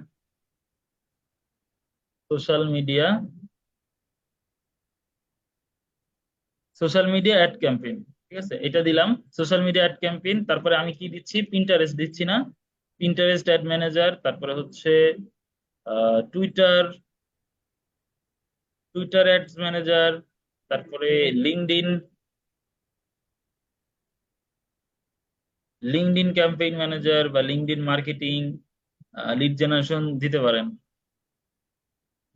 Social media, social media ad campaign, ঠিক আছে, এটা দিলাম। সোশ্যাল মিডিয়া অ্যাড ক্যাম্পেইন, তারপরে আমি কি দিচ্ছি, পিন্টারেস্ট দিচ্ছি না, পিন্টারেস্ট অ্যাড ম্যানেজার, তারপরে হচ্ছে টুইটার, টুইটার অ্যাডস ম্যানেজার, তারপরে লিঙ্কডইন, লিঙ্কডইন ক্যাম্পেইন ম্যানেজার বা লিঙ্কডইন মার্কেটিং, লিড জেনারেশন দিতে পারেন।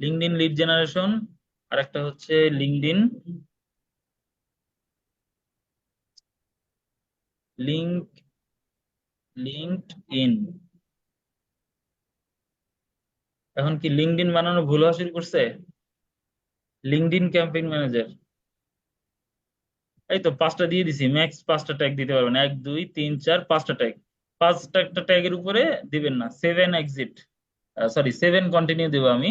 লিঙ্কডইন লিড জেনারেশন, আর একটা হচ্ছে লিঙ্কডইন লিঙ্ক লিঙ্কড ইন। এখন কি লিঙ্কডইন বানানো ভুল হওয়া শুরু করছে? লিঙ্কডইন ক্যাম্পেইন ম্যানেজার, এই তো 5টা দিয়ে দিছি, ম্যাক্স 5টা ট্যাগ দিতে পারবেন, 1 2 3 4 5টা ট্যাগ। 5টা ট্যাগের উপরে দিবেন না, 7 এক্সিট, সরি 7 কন্টিনিউ দেবো আমি।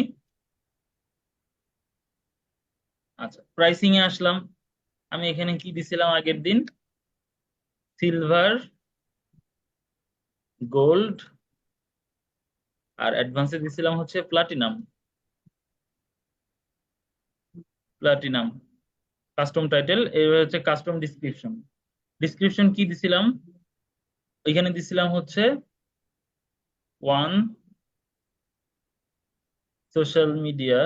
আচ্ছা, প্রাইসিং এ আসলাম। আমি এখানে কি দিছিলাম আগের দিন, সিলভার, গোল্ড, আর অ্যাডভান্সে দিছিলাম হচ্ছে প্লাটিনাম। প্লাটিনাম কাস্টম টাইটেল, এবার হচ্ছে কাস্টম ডিসক্রিপশন। ডিসক্রিপশন কি দিছিলাম, এখানে দিছিলাম হচ্ছে 1 সোশ্যাল মিডিয়া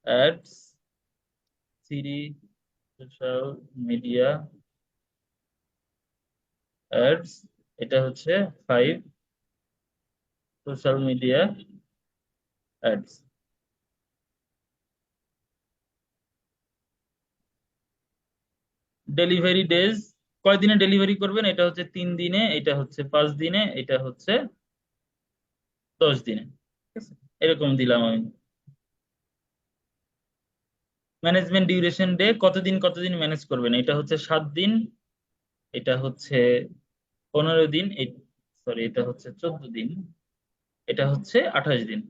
অ্যাডস, সিরি সোশ্যাল মিডিয়া অ্যাডস, এটা হচ্ছে 5 social media ads. Delivery days, কয়দিনে ডেলিভারি করবেন, এটা হচ্ছে 3 দিনে, এটা হচ্ছে 5 দিনে, এটা হচ্ছে 10 দিনে, ঠিক আছে? এরকম দিলাম আমি। ম্যানেজমেন্ট ডিউরেশন ডে, কতদিন কতদিন ম্যানেজ করবেন, এটা হচ্ছে 7 দিন, এটা হচ্ছে 15 দিন, সরি এটা হচ্ছে 14 দিন, এটা হচ্ছে 28 দিন,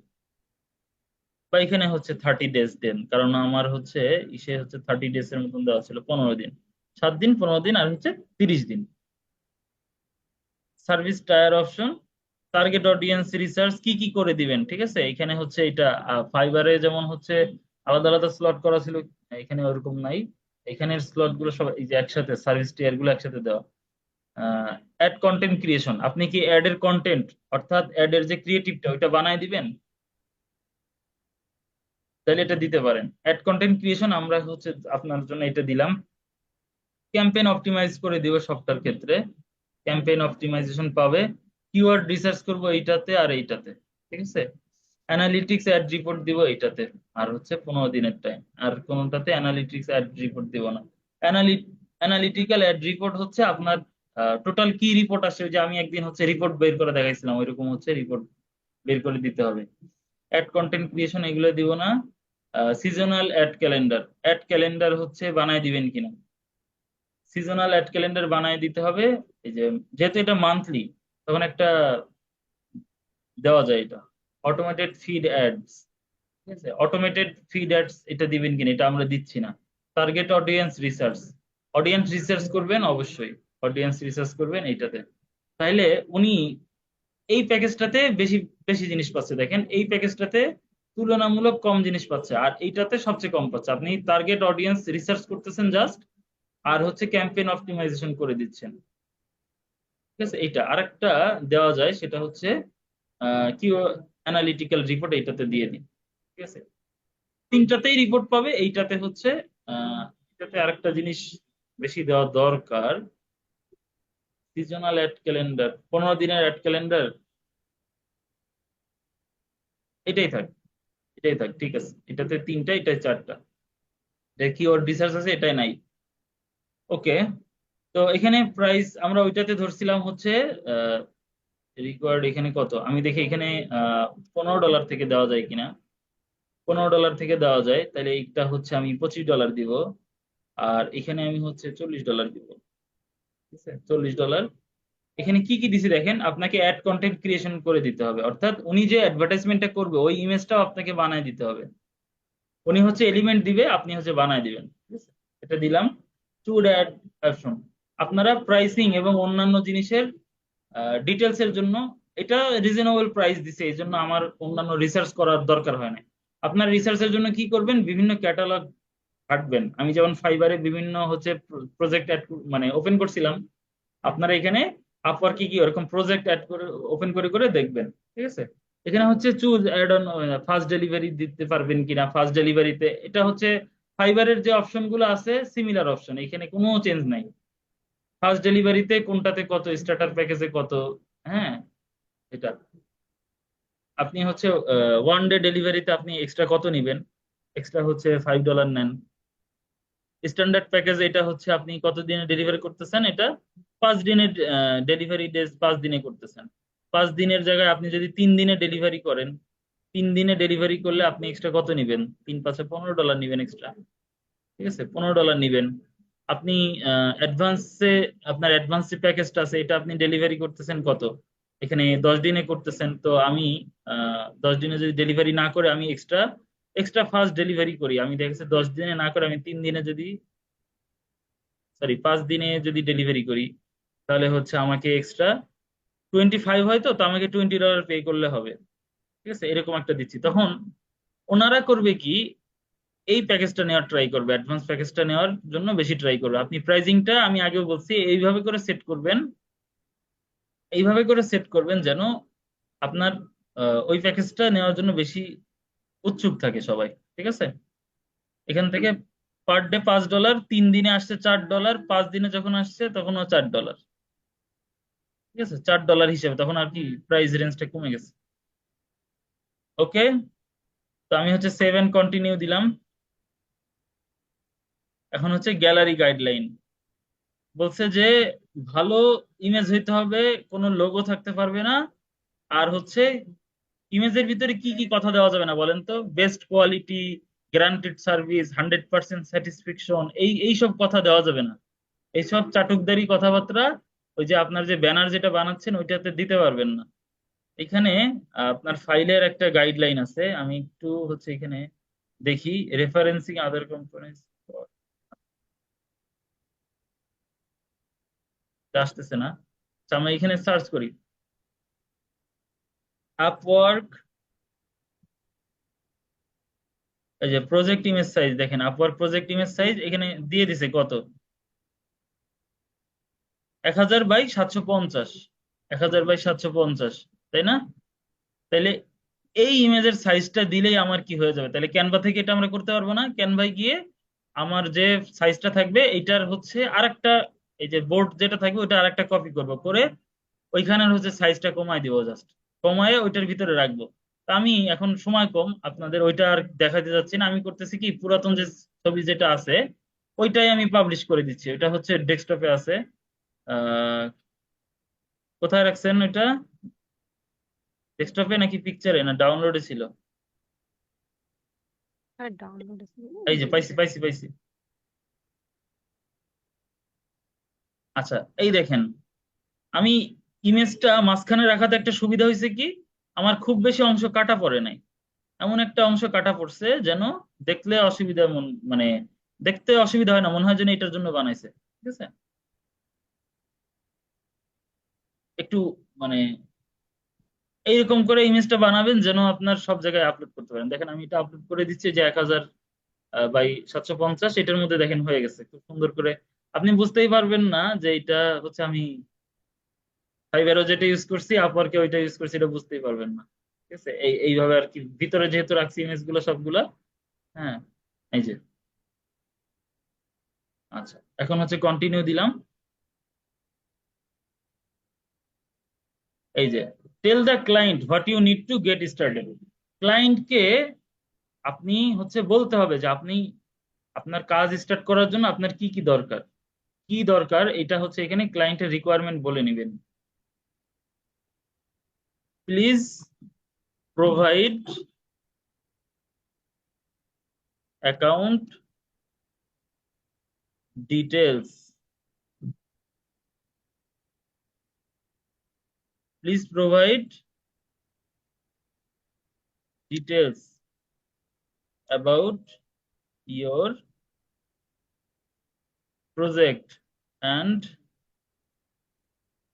বা এখানে হচ্ছে 30 ডেজ দেন, কারণ আমার হচ্ছে ইসে হচ্ছে 30 ডেজ এর মতন দেওয়া ছিল, 15 দিন, 7 দিন, 15 দিন, আর হচ্ছে 30 দিন। Service tyre option, target audience research কি কি করে দিবেন, ঠিক আছে। এখানে হচ্ছে এটা ফাইবারে যেমন হচ্ছে আলাদা আলাদা স্লট করা ছিল, এখানে ওরকম নাই। এখানের স্লট গুলো সব এই যে একসাথে, সার্ভিস টিয়ার গুলো একসাথে দেওয়া। অ্যাড কন্টেন্ট ক্রিয়েশন, আপনি কি অ্যাড এর কন্টেন্ট, অর্থাৎ অ্যাড এর যে ক্রিয়েটিভটা ওইটা বানায় দিবেন, তাহলে এটা দিতে পারেন। অ্যাড কন্টেন্ট ক্রিয়েশন আমরা হচ্ছে আপনার জন্য এটা দিলাম। ক্যাম্পেইন অপটিমাইজ করে দিব সবটার ক্ষেত্রে, ক্যাম্পেইন অপটিমাইজেশন পাবে। কিওয়ার্ড রিসার্চ করব এইটাতে আর এইটাতে, ঠিক আছে। অ্যানালিটিক্স অ্যাড রিপোর্ট দিব এইটাতে, আর হচ্ছে 15 দিনের টাইম, আর কোনোটাতে অ্যানালিটিক্স অ্যাড রিপোর্ট দিব না। অ্যানালিটিক্যাল অ্যাড রিপোর্ট হচ্ছে আপনার টোটাল কি রিপোর্ট আসে, ওই যে আমি একদিন হচ্ছে রিপোর্ট বের করে দেখাইছিলাম, ওইরকম হচ্ছে রিপোর্ট বের করে দিতে হবে। অ্যাড কন্টেন্ট ক্রিয়েশন এগুলো দিব না। সিজনাল অ্যাড ক্যালেন্ডার হচ্ছে বানায় দিবেন কিনা, সিজনাল অ্যাড ক্যালেন্ডার বানায় দিতে হবে। এই যে যেহেতু এটা মান্থলি, তখন একটা দেওয়া যায় এটা, অটোমেটেড ফিড অ্যাডস, ঠিক আছে। অটোমেটেড ফিড অ্যাডস এটা দিবেন কিনা, এটা আমরা দিচ্ছি না। টার্গেট অডিয়েন্স রিসার্চ করবেন অবশ্যই, অডিয়েন্স রিসার্চ করবেন এইটাতে। তাইলে উনি এই প্যাকেজটাতে বেশি বেশি জিনিস পাচ্ছে, দেখেন এই প্যাকেজটাতে তুলনামূলক কম জিনিস পাচ্ছে, আর এইটাতে সবচেয়ে কম পাচ্ছে। আপনি টার্গেট অডিয়েন্স রিসার্চ করতেছেন জাস্ট, আর হচ্ছে ক্যাম্পেইন অপটিমাইজেশন করে দিচ্ছেন, ঠিক আছে। এইটা আরেকটা দেওয়া যায়, সেটা হচ্ছে কি অ্যানালিটিক্যাল রিপোর্ট, এইটাতে দিয়ে দিন, ঠিক আছে। তিনটাতেই রিপোর্ট পাবে। এইটাতে হচ্ছে এটাতে আরেকটা জিনিস বেশি দেওয়া দরকার, সিজনাল অ্যাড ক্যালেন্ডার, 15 দিনের অ্যাড ক্যালেন্ডার, এটাই থাক, এটাই থাক, ঠিক আছে। এটাতে তিনটা, এটাই চারটা। এটা কিওয়ার্ড রিসার্চ আছে, এটাই নাই। ওকে, তো এখানে প্রাইস আমরা ওইটাতে ধরছিলাম হচ্ছে রিকোয়ার্ড, এখানে কত আমি দেখি, এখানে $15 থেকে দেওয়া যায় কিনা। $15 থেকে দেওয়া যায়, তাহলে এইটা হচ্ছে আমি $25 দিব, আর এখানে আমি হচ্ছে $40 দিব, ঠিক আছে। $40। এখানে কি কি দিছি দেখেন, আপনাকে অ্যাড কন্টেন্ট ক্রিয়েশন করে দিতে হবে, অর্থাৎ উনি যে অ্যাডভার্টাইজমেন্টটা করবে ওই ইমেজটাও আপনাকে বানায় দিতে হবে। উনি হচ্ছে এলিমেন্ট দিবে, আপনি হচ্ছে বানায় দিবেন, ঠিক আছে। এটা দিলাম। টুড অ্যাড অপশন, আপনারা প্রাইসিং এবং অন্যান্য জিনিসের ডিটেলস এর জন্য এটা রিজনেবল প্রাইস দিছে, এই জন্য আমার অন্যান্য রিসার্চ করার দরকার হয় না। আপনার রিসার্চের জন্য কি করবেন, বিভিন্ন ক্যাটালগ ঘাটবেন। আমি যেমন ফাইবারে বিভিন্ন হচ্ছে প্রজেক্ট মানে ওপেন করছিলাম, আপনারা এখানে আপওয়ার্কে কি ওরকম প্রজেক্ট অ্যাড করে ওপেন করে করে দেখবেন, ঠিক আছে। এখানে হচ্ছে choose ad on first delivery দিতে পারবেন কিনা, ফার্স্ট ডেলিভারিতে এটা হচ্ছে ফাইবারের যে অপশন গুলো আছে সিমিলার অপশন, এখানে কোনো চেঞ্জ নাই। ফার্স্ট ডেলিভারিতে কোনটাতে কত, স্টার্টার প্যাকেজে কত, হ্যাঁ এটা। আপনি হচ্ছে 1 ডে ডেলিভারিতে আপনি এক্সট্রা কত নিবেন, এক্সট্রা হচ্ছে $5 নেন। স্ট্যান্ডার্ড প্যাকেজ এটা হচ্ছে আপনি কত দিনে ডেলিভারি করতেছেন, এটা 5 দিনের ডেলিভারি ডেজ, 5 দিনে করতেছেন। 5 দিনের জায়গায় আপনি যদি 3 দিনে ডেলিভারি করেন, 3 দিনে ডেলিভারি করলে আপনি এক্সট্রা কত নিবেন, 3 × 5 = $15 নিবেন এক্সট্রা, ঠিক আছে। $15 নিবেন। আপনি অ্যাডভান্সে, আপনার অ্যাডভান্স যে প্যাকেজটা আছে এটা আপনি ডেলিভারি করতেছেন কত, এখানে 10 দিনে করতেছেন, তো আমি 10 দিনে যদি ডেলিভারি না করে আমি এক্সট্রা এক্সট্রা ফাস্ট ডেলিভারি করি, আমি দেখেছি 10 দিনে না করে আমি 3 দিনে যদি, সরি 5 দিনে যদি ডেলিভারি করি, তাহলে হচ্ছে আমাকে এক্সট্রা 25 হয়, তো আমাকে $20 পে করলে হবে, ঠিক আছে। এরকম একটা দিচ্ছি, তখন ওনারা করবে কি, এই প্যাকেজটা নেওয়ার ট্রাই করবে, অ্যাডভান্স প্যাকেজটা নেওয়ার জন্য বেশি ট্রাই করবে। আপনি প্রাইজিংটা আমি আগেও বলছি এইভাবে করে সেট করবেন, এইভাবে করে সেট করবেন যেন আপনার ওই প্যাকেজটা নেওয়ার জন্য বেশি উৎসুক থাকে সবাই, ঠিক আছে। এখান থেকে পার ডে $5, 3 দিনে আসছে $4, 5 দিনে যখন আসছে তখনও $4, ঠিক আছে। $4 হিসেবে তখন আর কি প্রাইস রেঞ্জটা কমে গেছে। ওকে, তো আমি হচ্ছে 7 কন্টিনিউ দিলাম। এখন হচ্ছে গ্যালারি গাইডলাইন, বলছে যে ভালো ইমেজ হইতে হবে, কোনো লোগো থাকতে পারবে না, আর হচ্ছে ইমেজের ভিতরে কি কি কথা দেওয়া যাবে না বলেন তো, best quality, guaranteed service, 100% satisfaction, এইসব কথা দেওয়া যাবে না। এইসব চাটুকদারি কথাবার্তা ওই যে আপনার যে ব্যানার যেটা বানাচ্ছেন ওইটাতে দিতে পারবেন না। এখানে আপনার ফাইলের একটা গাইডলাইন আছে, আমি একটু হচ্ছে এখানে দেখি, রেফারেন্সিং আদার কম্পোনেন্টস আসতেছে না, আচ্ছা, আমরা এখানে সার্চ করি আপওয়ার্ক, এই যে প্রজেক্ট ইমেজ সাইজ, দেখেন আপওয়ার্ক প্রজেক্ট ইমেজ সাইজ এখানে দিয়ে দিছে কত, 1000 বাই 750, 1000 বাই 750, তাই না। তাইলে এই ইমেজের সাইজটা দিলেই আমার কি হয়ে যাবে, তাহলে ক্যানভা থেকে এটা আমরা করতে পারবো না, ক্যানভায় গিয়ে আমার যে সাইজটা থাকবে এইটার হচ্ছে আরেকটা, এই যে বোর্ড যেটা থাকবে ওটা আরেকটা কপি করব, করে ওইখানের হচ্ছে সাইজটা কমায় দিব, জাস্ট কমায় ওইটার ভিতরে রাখবো। তা আমি এখন সময় কম, আপনাদের ওইটা আর দেখাতে যাচ্ছি না, আমি করতেছি কি পুরাতন যে ছবি যেটা আছে ওইটাই আমি পাবলিশ করে দিচ্ছি। ওইটা হচ্ছে ডেস্কটপে আছে। আহ কোথায় রাখছেন ওইটা, ডেস্কটপে নাকি পিকচারে না ডাউনলোডে ছিল? আর ডাউনলোড এই যে পাইছি পাইছি পাইছি। আচ্ছা, এই দেখেন, আমি ইমেজটা মাঝখানে রাখাতে একটা সুবিধা হয়েছে কি, আমার খুব বেশি অংশ কাটা পড়ে নাই। এমন একটা অংশ কাটা পড়ছে যেন দেখলে অসুবিধা মানে দেখতে অসুবিধা হয় না, মনে হয় যেন এটার জন্য বানাইছে। ঠিক আছে, একটু মানে এইরকম করে ইমেজটা বানাবেন যেন আপনার সব জায়গায় আপলোড করতে পারেন। দেখেন আমি এটা আপলোড করে দিচ্ছি যে 1000 বাই 750, এটার মধ্যে দেখেন হয়ে গেছে খুব সুন্দর করে। আপনি বুঝতেই পারবেন না যে এটা হচ্ছে আমি ফাইবারও যেটা ইউজ করছি, আপওয়ার্কে ওইটা ইউজ করছি, এটা বুঝতেই পারবেন না। ঠিক আছে, এইভাবে আর কি ভিতরে যেহেতু রাখছি ইমেজ গুলো সবগুলা। হ্যাঁ, এই যে। আচ্ছা, এখন হচ্ছে কন্টিনিউ দিলাম। এই যে tell the client what you need to get started, ক্লায়েন্টকে আপনি হচ্ছে বলতে হবে যে আপনি আপনার কাজ স্টার্ট করার জন্য আপনার কি কি দরকার, কি দরকার এটা হচ্ছে এখানে ক্লায়েন্টের রিকোয়ারমেন্ট বলে নেবেন। Please provide account details, please provide details about your project and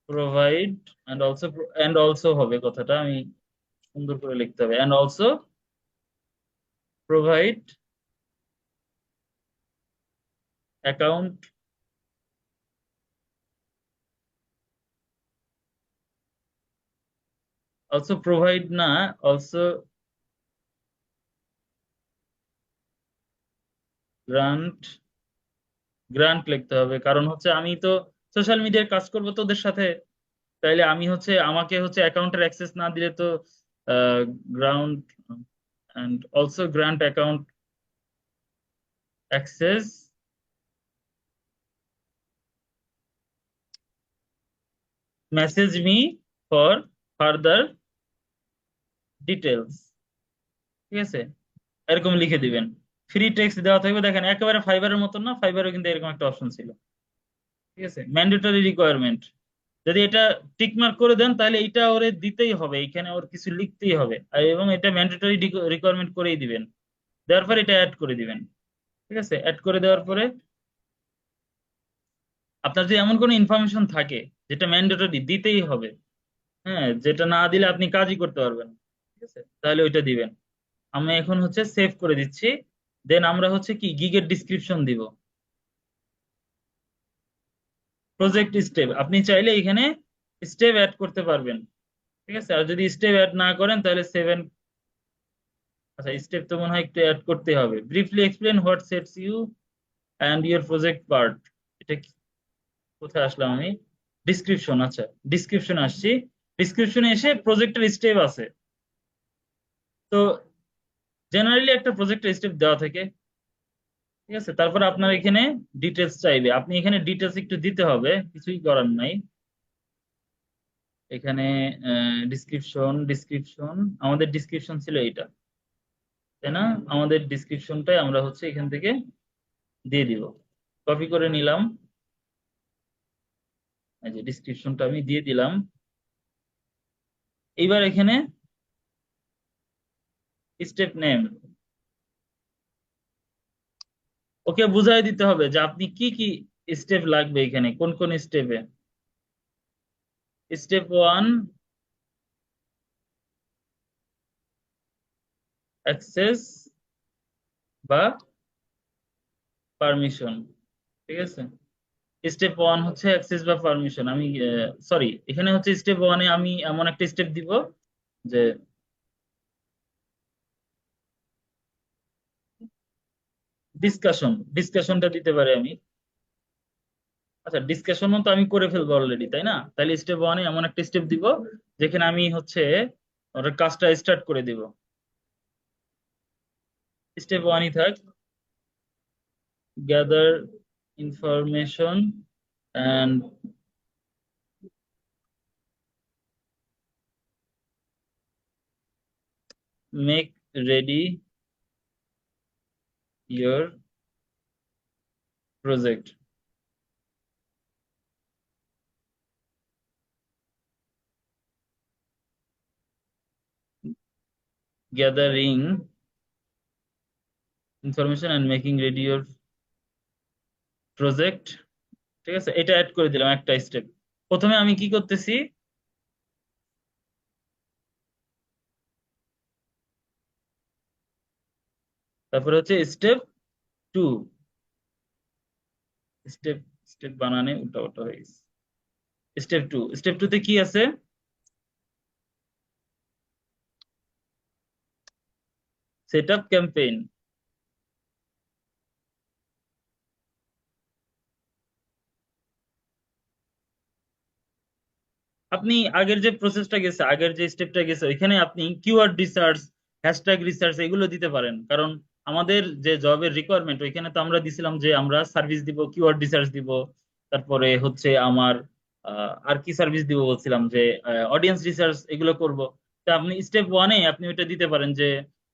provide and also হবে কথাটা আমি সুন্দর করে লিখতে হবে, and also provide account also provide না, also grant গ্রান্ট লিখতে হবে, কারণ হচ্ছে আমি তো সোশ্যাল মিডিয়ার কাজ করবো তোদের সাথে, তাইলে আমি হচ্ছে আমাকে হচ্ছে অ্যাকাউন্টের অ্যাক্সেস না দিলে তো ground and also grant account access message me for further details। ঠিক আছে, এরকম লিখে দিবেন। ফ্রি টেক্সট দেওয়া থাকবে, দেখেন একেবারে ফাইবারের মতন না, ফাইবারও কিন্তু এরকম একটা অপশন ছিল। ঠিক আছে, ম্যান্ডেটরি রিকোয়ারমেন্ট, যদি এটা টিক মার্ক করে দেন তাহলে এটা ওরে দিতেই হবে, এখানে ওর কিছু লিখতেই হবে, আর এবং এটা ম্যান্ডেটরি রিকোয়ারমেন্ট করেই দিবেন। দেওয়ার পরে এটা অ্যাড করে দিবেন। ঠিক আছে, অ্যাড করে দেওয়ার পরে আপনার যদি এমন কোনো ইনফরমেশন থাকে যেটা ম্যান্ডেটরি দিতেই হবে, হ্যাঁ, যেটা না দিলে আপনি কাজই করতে পারবেন না, ঠিক আছে, তাহলে ওইটা দিবেন। আমি এখন হচ্ছে সেভ করে দিচ্ছি। দেন আমরা হচ্ছে কি গিগের ডিসক্রিপশন দিব, প্রজেক্ট স্টেপ, আপনি চাইলে এখানে স্টেপ অ্যাড করতে পারবেন। ঠিক আছে, আর যদি স্টেপ অ্যাড না করেন তাহলে 7, আচ্ছা স্টেপ তো মনে হয় একটু অ্যাড করতে হবে। Briefly explain what sets you and your project part, এটা কোথায় আসলাম আমি, ডিসক্রিপশন, আচ্ছা ডিসক্রিপশন আসছি। ডিসক্রিপশনে এসে প্রজেক্টের স্টেপ আছে, তো জেনারেলি একটা প্রজেক্টের স্টেপ দেওয়া থাকে। ঠিক আছে, তারপর আপনার এখানে ডিটেলস চাইবে, আপনি এখানে ডিটেলস একটু দিতে হবে, কিছুই করার নাই। এখানে ডিসক্রিপশন, ডিসক্রিপশন আমাদের ডিসক্রিপশন ছিল এইটা, তাই না? আমাদের ডিসক্রিপশনটাই আমরা হচ্ছে এখান থেকে দিয়ে দিব, কপি করে নিলাম। এই যে ডিসক্রিপশনটা আমি দিয়ে দিলাম। এইবার এখানে স্টেপ নেম, ওকে বুঝাই দিতে হবে যে আপনি কি কি স্টেপ লাগবে, এখানে কোন কোন স্টেপে। স্টেপ 1 অ্যাক্সেস বা পারমিশন। ঠিক আছে, স্টেপ 1 হচ্ছে অ্যাক্সেস বা পারমিশন। আমি সরি, এখানে হচ্ছে স্টেপ 1-এ আমি এমন একটা স্টেপ দিব যে ডিসকাশনটা দিতে পারি আমি। আচ্ছা, ডিসকাশনও তো আমি করে ফেলবো অলরেডি, তাই না? তাহলে স্টেপ ওয়ানে এমন একটা স্টেপ দিব যেখানে আমি হচ্ছে ওটা কাজটা স্টার্ট করে দিব। স্টেপ ওয়ানই থাক, gather information and make ready your project. Gathering information and making ready your project. ঠিক আছে, এটা অ্যাড করে দিলাম একটা স্টেপ। প্রথমে আমি কি করতেছি, তারপরে হচ্ছে স্টেপ টু। স্টেপ স্টেপ বানানে উল্টা উল্টা হয়ে গেছে। স্টেপ টু তে কি আছে? Set up campaign. আপনি আগের যে প্রসেসটা গেছে, আগের যে স্টেপটা গেছে, ওইখানে আপনি কিওয়ার্ড রিসার্চ, হ্যাশট্যাগ রিসার্চ এগুলো দিতে পারেন। কারণ আমাদের যে জবের রিকোয়ারমেন্ট, ওইখানে তো আমরা দিছিলাম যে আমরা সার্ভিস দিব, কিওয়ার্ড রিসার্চ দিব, তারপরে হচ্ছে আমার আর কি সার্ভিস দিব বলছিলাম, যে অডিয়েন্স রিসার্চ এগুলো করব। তা আপনি স্টেপ ওয়ানে আপনি ওইটা দিতে পারেন যে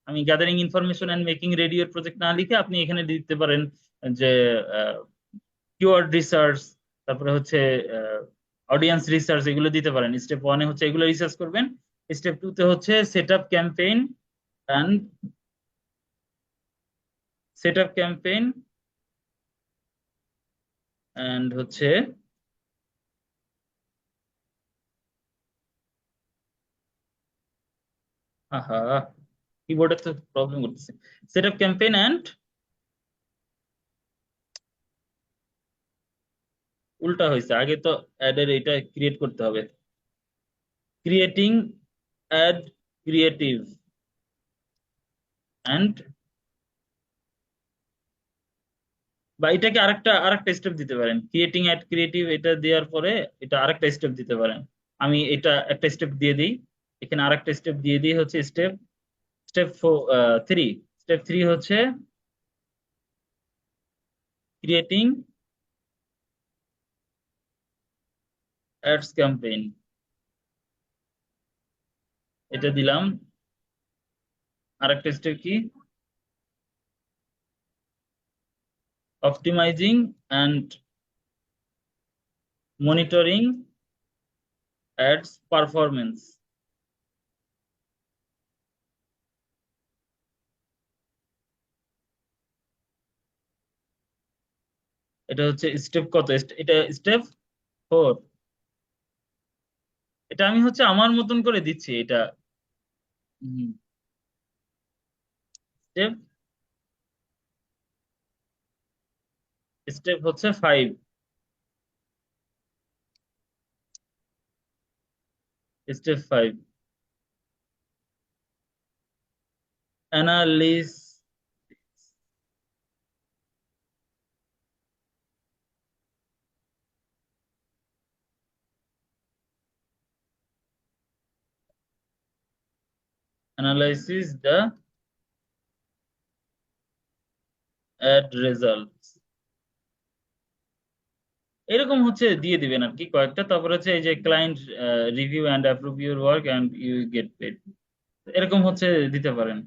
আমি গ্যাদারিং ইনফরমেশন এন্ড মেকিং রেডিওর প্রজেক্ট না লিখে আপনি এখানে দিতে পারেন যে কিওয়ার্ড রিসার্চ, তারপরে হচ্ছে অডিয়েন্স রিসার্চ এগুলো দিতে পারেন। স্টেপ ওয়ানে হচ্ছে এগুলো রিসার্চ করবেন। স্টেপ টু তে হচ্ছে set up campaign and set up campaign and হচ্ছে আহা, কিবোর্ডে তো প্রবলেম করতেছে। সেট আপ ক্যাম্পেইন অ্যান্ড উল্টা হয়েছে, আগে তো অ্যাডের এটা ক্রিয়েট করতে হবে। ক্রিয়েটিং অ্যাড ক্রিয়েটিভ অ্যান্ড, বা এটাকে আরেকটা স্টেপ দিতে পারেন। ক্রিয়েটিং অ্যাড ক্রিয়েটিভ এটা দেওয়ার পরে এটা আরেকটা স্টেপ দিতে পারেন। আমি এটা একটা স্টেপ দিয়ে দিই, এখানে আরেকটা স্টেপ দিয়ে দিই, হচ্ছে step step three. Step three হচ্ছে ক্রিয়েটিং অ্যাডস ক্যাম্পেইন, এটা দিলাম। আরেকটা স্টেপ কি, optimising and monitoring ads performance. এটা হচ্ছে স্টেপ কত, এটা স্টেপ ফোর। এটা আমি হচ্ছে আমার মতন করে দিচ্ছি এটা। স্টেপ স্টেপ হচ্ছে ফাইভ। স্টেপ ফাইভ, অ্যানালিস অ্যানালাইসিস দ্য অ্যাড রেজাল্টস। এরকম হচ্ছে দিয়ে দিবেন আর কি কয়েকটা। তারপর হচ্ছে এই যে client review and approve your work and you get paid, এরকম হচ্ছে দিতে পারেন।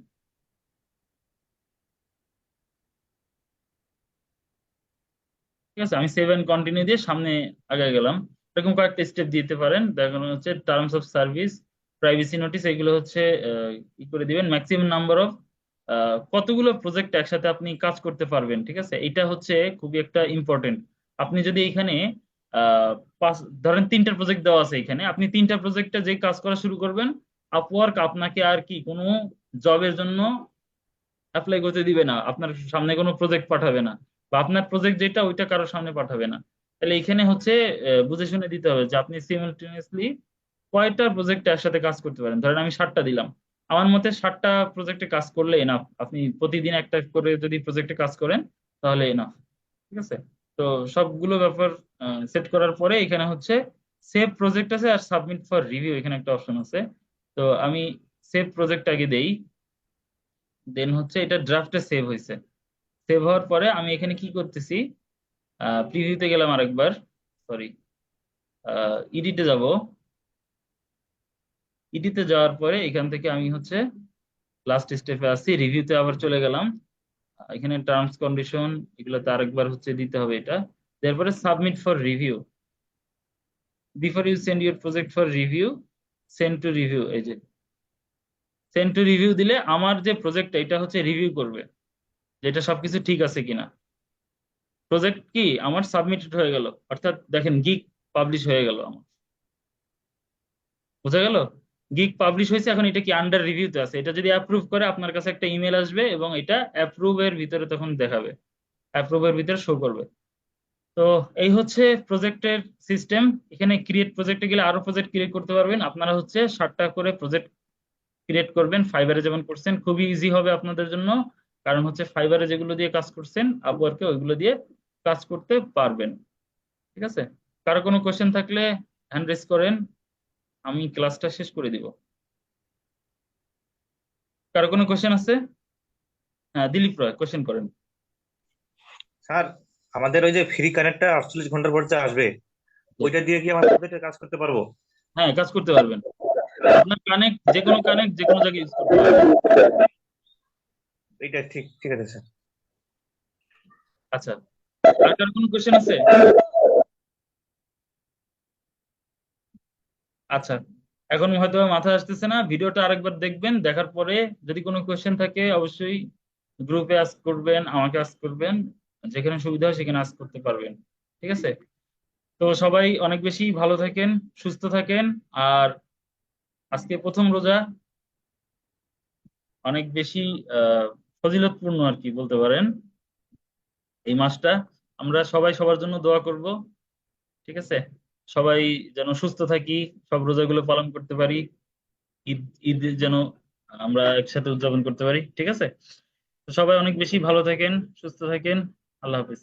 ঠিক আছে, আমি সেভ এন্ড কন্টিনিউ দিয়ে সামনে আগে গেলাম। এরকম কয়েকটা স্টেপ দিতে পারেন। দেখানো হচ্ছে terms of service, privacy notice, এগুলো হচ্ছে ই করে দিবেন। ম্যাক্সিমাম নাম্বার অফ কতগুলো প্রজেক্ট একসাথে আপনি কাজ করতে পারবেন। ঠিক আছে, এটা হচ্ছে খুবই একটা ইম্পর্টেন্ট। আপনি যদি এখানে আহ পাঁচ ধরেন তিনটা প্রজেক্ট দেওয়া আছে এখানে, আপনি তিনটা প্রজেক্টে যে কাজ করা শুরু করবেন, আপওয়ার্ক আপনাকে আর কি কোনো জবের জন্য অ্যাপ্লাই করতে দিবে না, আপনার সামনে কোনো প্রজেক্ট পাঠাবে না, বা আপনার প্রজেক্ট যেটা ওইটা কারোর সামনে পাঠাবে না। তাহলে এখানে হচ্ছে বুঝে শুনে দিতে হবে যে আপনি সিমিলটেনিয়াসলি কয়টা প্রজেক্ট একসাথে কাজ করতে পারেন। ধরেন আমি 7টা দিলাম, আমার মতে 60টা প্রজেক্টে কাজ করলে এনাফ। আপনি প্রতিদিন একটা করে যদি প্রজেক্টে কাজ করেন তাহলে এনাফ। ঠিক আছে? তো সবগুলো ব্যাপার সেট করার পরে এখানে হচ্ছে সেভ প্রজেক্ট আছে আর সাবমিট ফর রিভিউ, এখানে একটা অপশন আছে। তো আমি সেভ প্রজেক্ট আগে দেই, দেন হচ্ছে এটা ড্রাফটে সেভ হয়েছে। সেভ হওয়ার পরে আমি এখানে কি করতেছি, প্রিভিউতে গেলাম আরেকবার, সরি, ইডিটে যাব। ইডিতে যাওয়ার পরে এখান থেকে আমি হচ্ছে লাস্ট স্টেপে আসছি, রিভিউতে আবার চলে গেলাম। এখানে টার্মস কন্ডিশন এগুলোতে আরেকবার হচ্ছে দিতে হবে এটা। তারপরে submit for review, before you send your project for review, send to review. এই যে সেন্ড টু রিভিউ দিলে আমার যে প্রজেক্টটা এটা হচ্ছে রিভিউ করবে যেটা সবকিছু ঠিক আছে কিনা। প্রজেক্ট কি আমার সাবমিটেড হয়ে গেল, অর্থাৎ দেখেন গিগ পাবলিশ হয়ে গেল আমার। বোঝা গেল? গিগ পাবলিশ হয়েছে, এখন এটা কি আন্ডার রিভিউতে আছে। এটা যদি অ্যাপ্রুভ করে আপনার কাছে একটা ইমেল আসবে এবং এটা অ্যাপ্রুভ এর ভিতরে তখন দেখাবে, অ্যাপ্রুভ এর ভিতরে শো করবে। তো এই হচ্ছে প্রজেক্টের সিস্টেম। এখানে ক্রিয়েট প্রজেক্টে গেলে আরো প্রজেক্ট ক্রিয়েট করতে পারবেন। আপনারা হচ্ছে 60টা করে প্রজেক্ট ক্রিয়েট করবেন, ফাইবারে যেমন করছেন খুবই ইজি হবে আপনাদের জন্য। কারণ হচ্ছে ফাইবারে যেগুলো দিয়ে কাজ করছেন আপওয়ার্কে ওইগুলো দিয়ে কাজ করতে পারবেন। ঠিক আছে? কারো কোনো কোয়েশ্চেন থাকলে হ্যান্ড রেজ করেন, আমি ক্লাসটা শেষ করে দিব। কারো কোনো কোয়েশ্চেন আছে? হ্যাঁ, দিলীপ রয়, কোয়েশ্চেন করেন। স্যার, আমাদের ওই যে ফ্রি কানেক্টটা 48 ঘন্টার পর যে আসবে, ওইটা দিয়ে কি আমরা প্রজেক্টে কাজ করতে পারবো? হ্যাঁ, কাজ করতে পারবেন। আপনার কানেক্ট যে কোনো জায়গায় ইউজ করতে পারবেন। এইটা ঠিক ঠিক আছে স্যার। আচ্ছা, আর কারো কোনো কোয়েশ্চেন আছে? আচ্ছা, এখন হয়তো মাথায় আসতেছে না, ভিডিওটা আরেকবার দেখবেন, দেখার পরে যদি কোনো কোয়েশ্চেন থাকে অবশ্যই গ্রুপে আস্ক করবেন, আমাকে আস্ক করবেন, যেখানে সুবিধা হয় সেখানে আস্ক করতে পারবেন। ঠিক আছে? তো সবাই অনেক বেশি ভালো থাকেন, সুস্থ থাকেন। আর আজকে প্রথম রোজা, অনেক বেশি ফজিলতপূর্ণ আর কি বলতে পারেন এই মাসটা। আমরা সবাই সবার জন্য দোয়া করব। ঠিক আছে? সবাই যেন সুস্থ থাকি, সব রোজাগুলো পালন করতে পারি, ঈদ ঈদ যেন আমরা একসাথে উদযাপন করতে পারি। ঠিক আছে? তো সবাই অনেক বেশি ভালো থাকেন, সুস্থ থাকেন। আল্লাহ হাফেজ।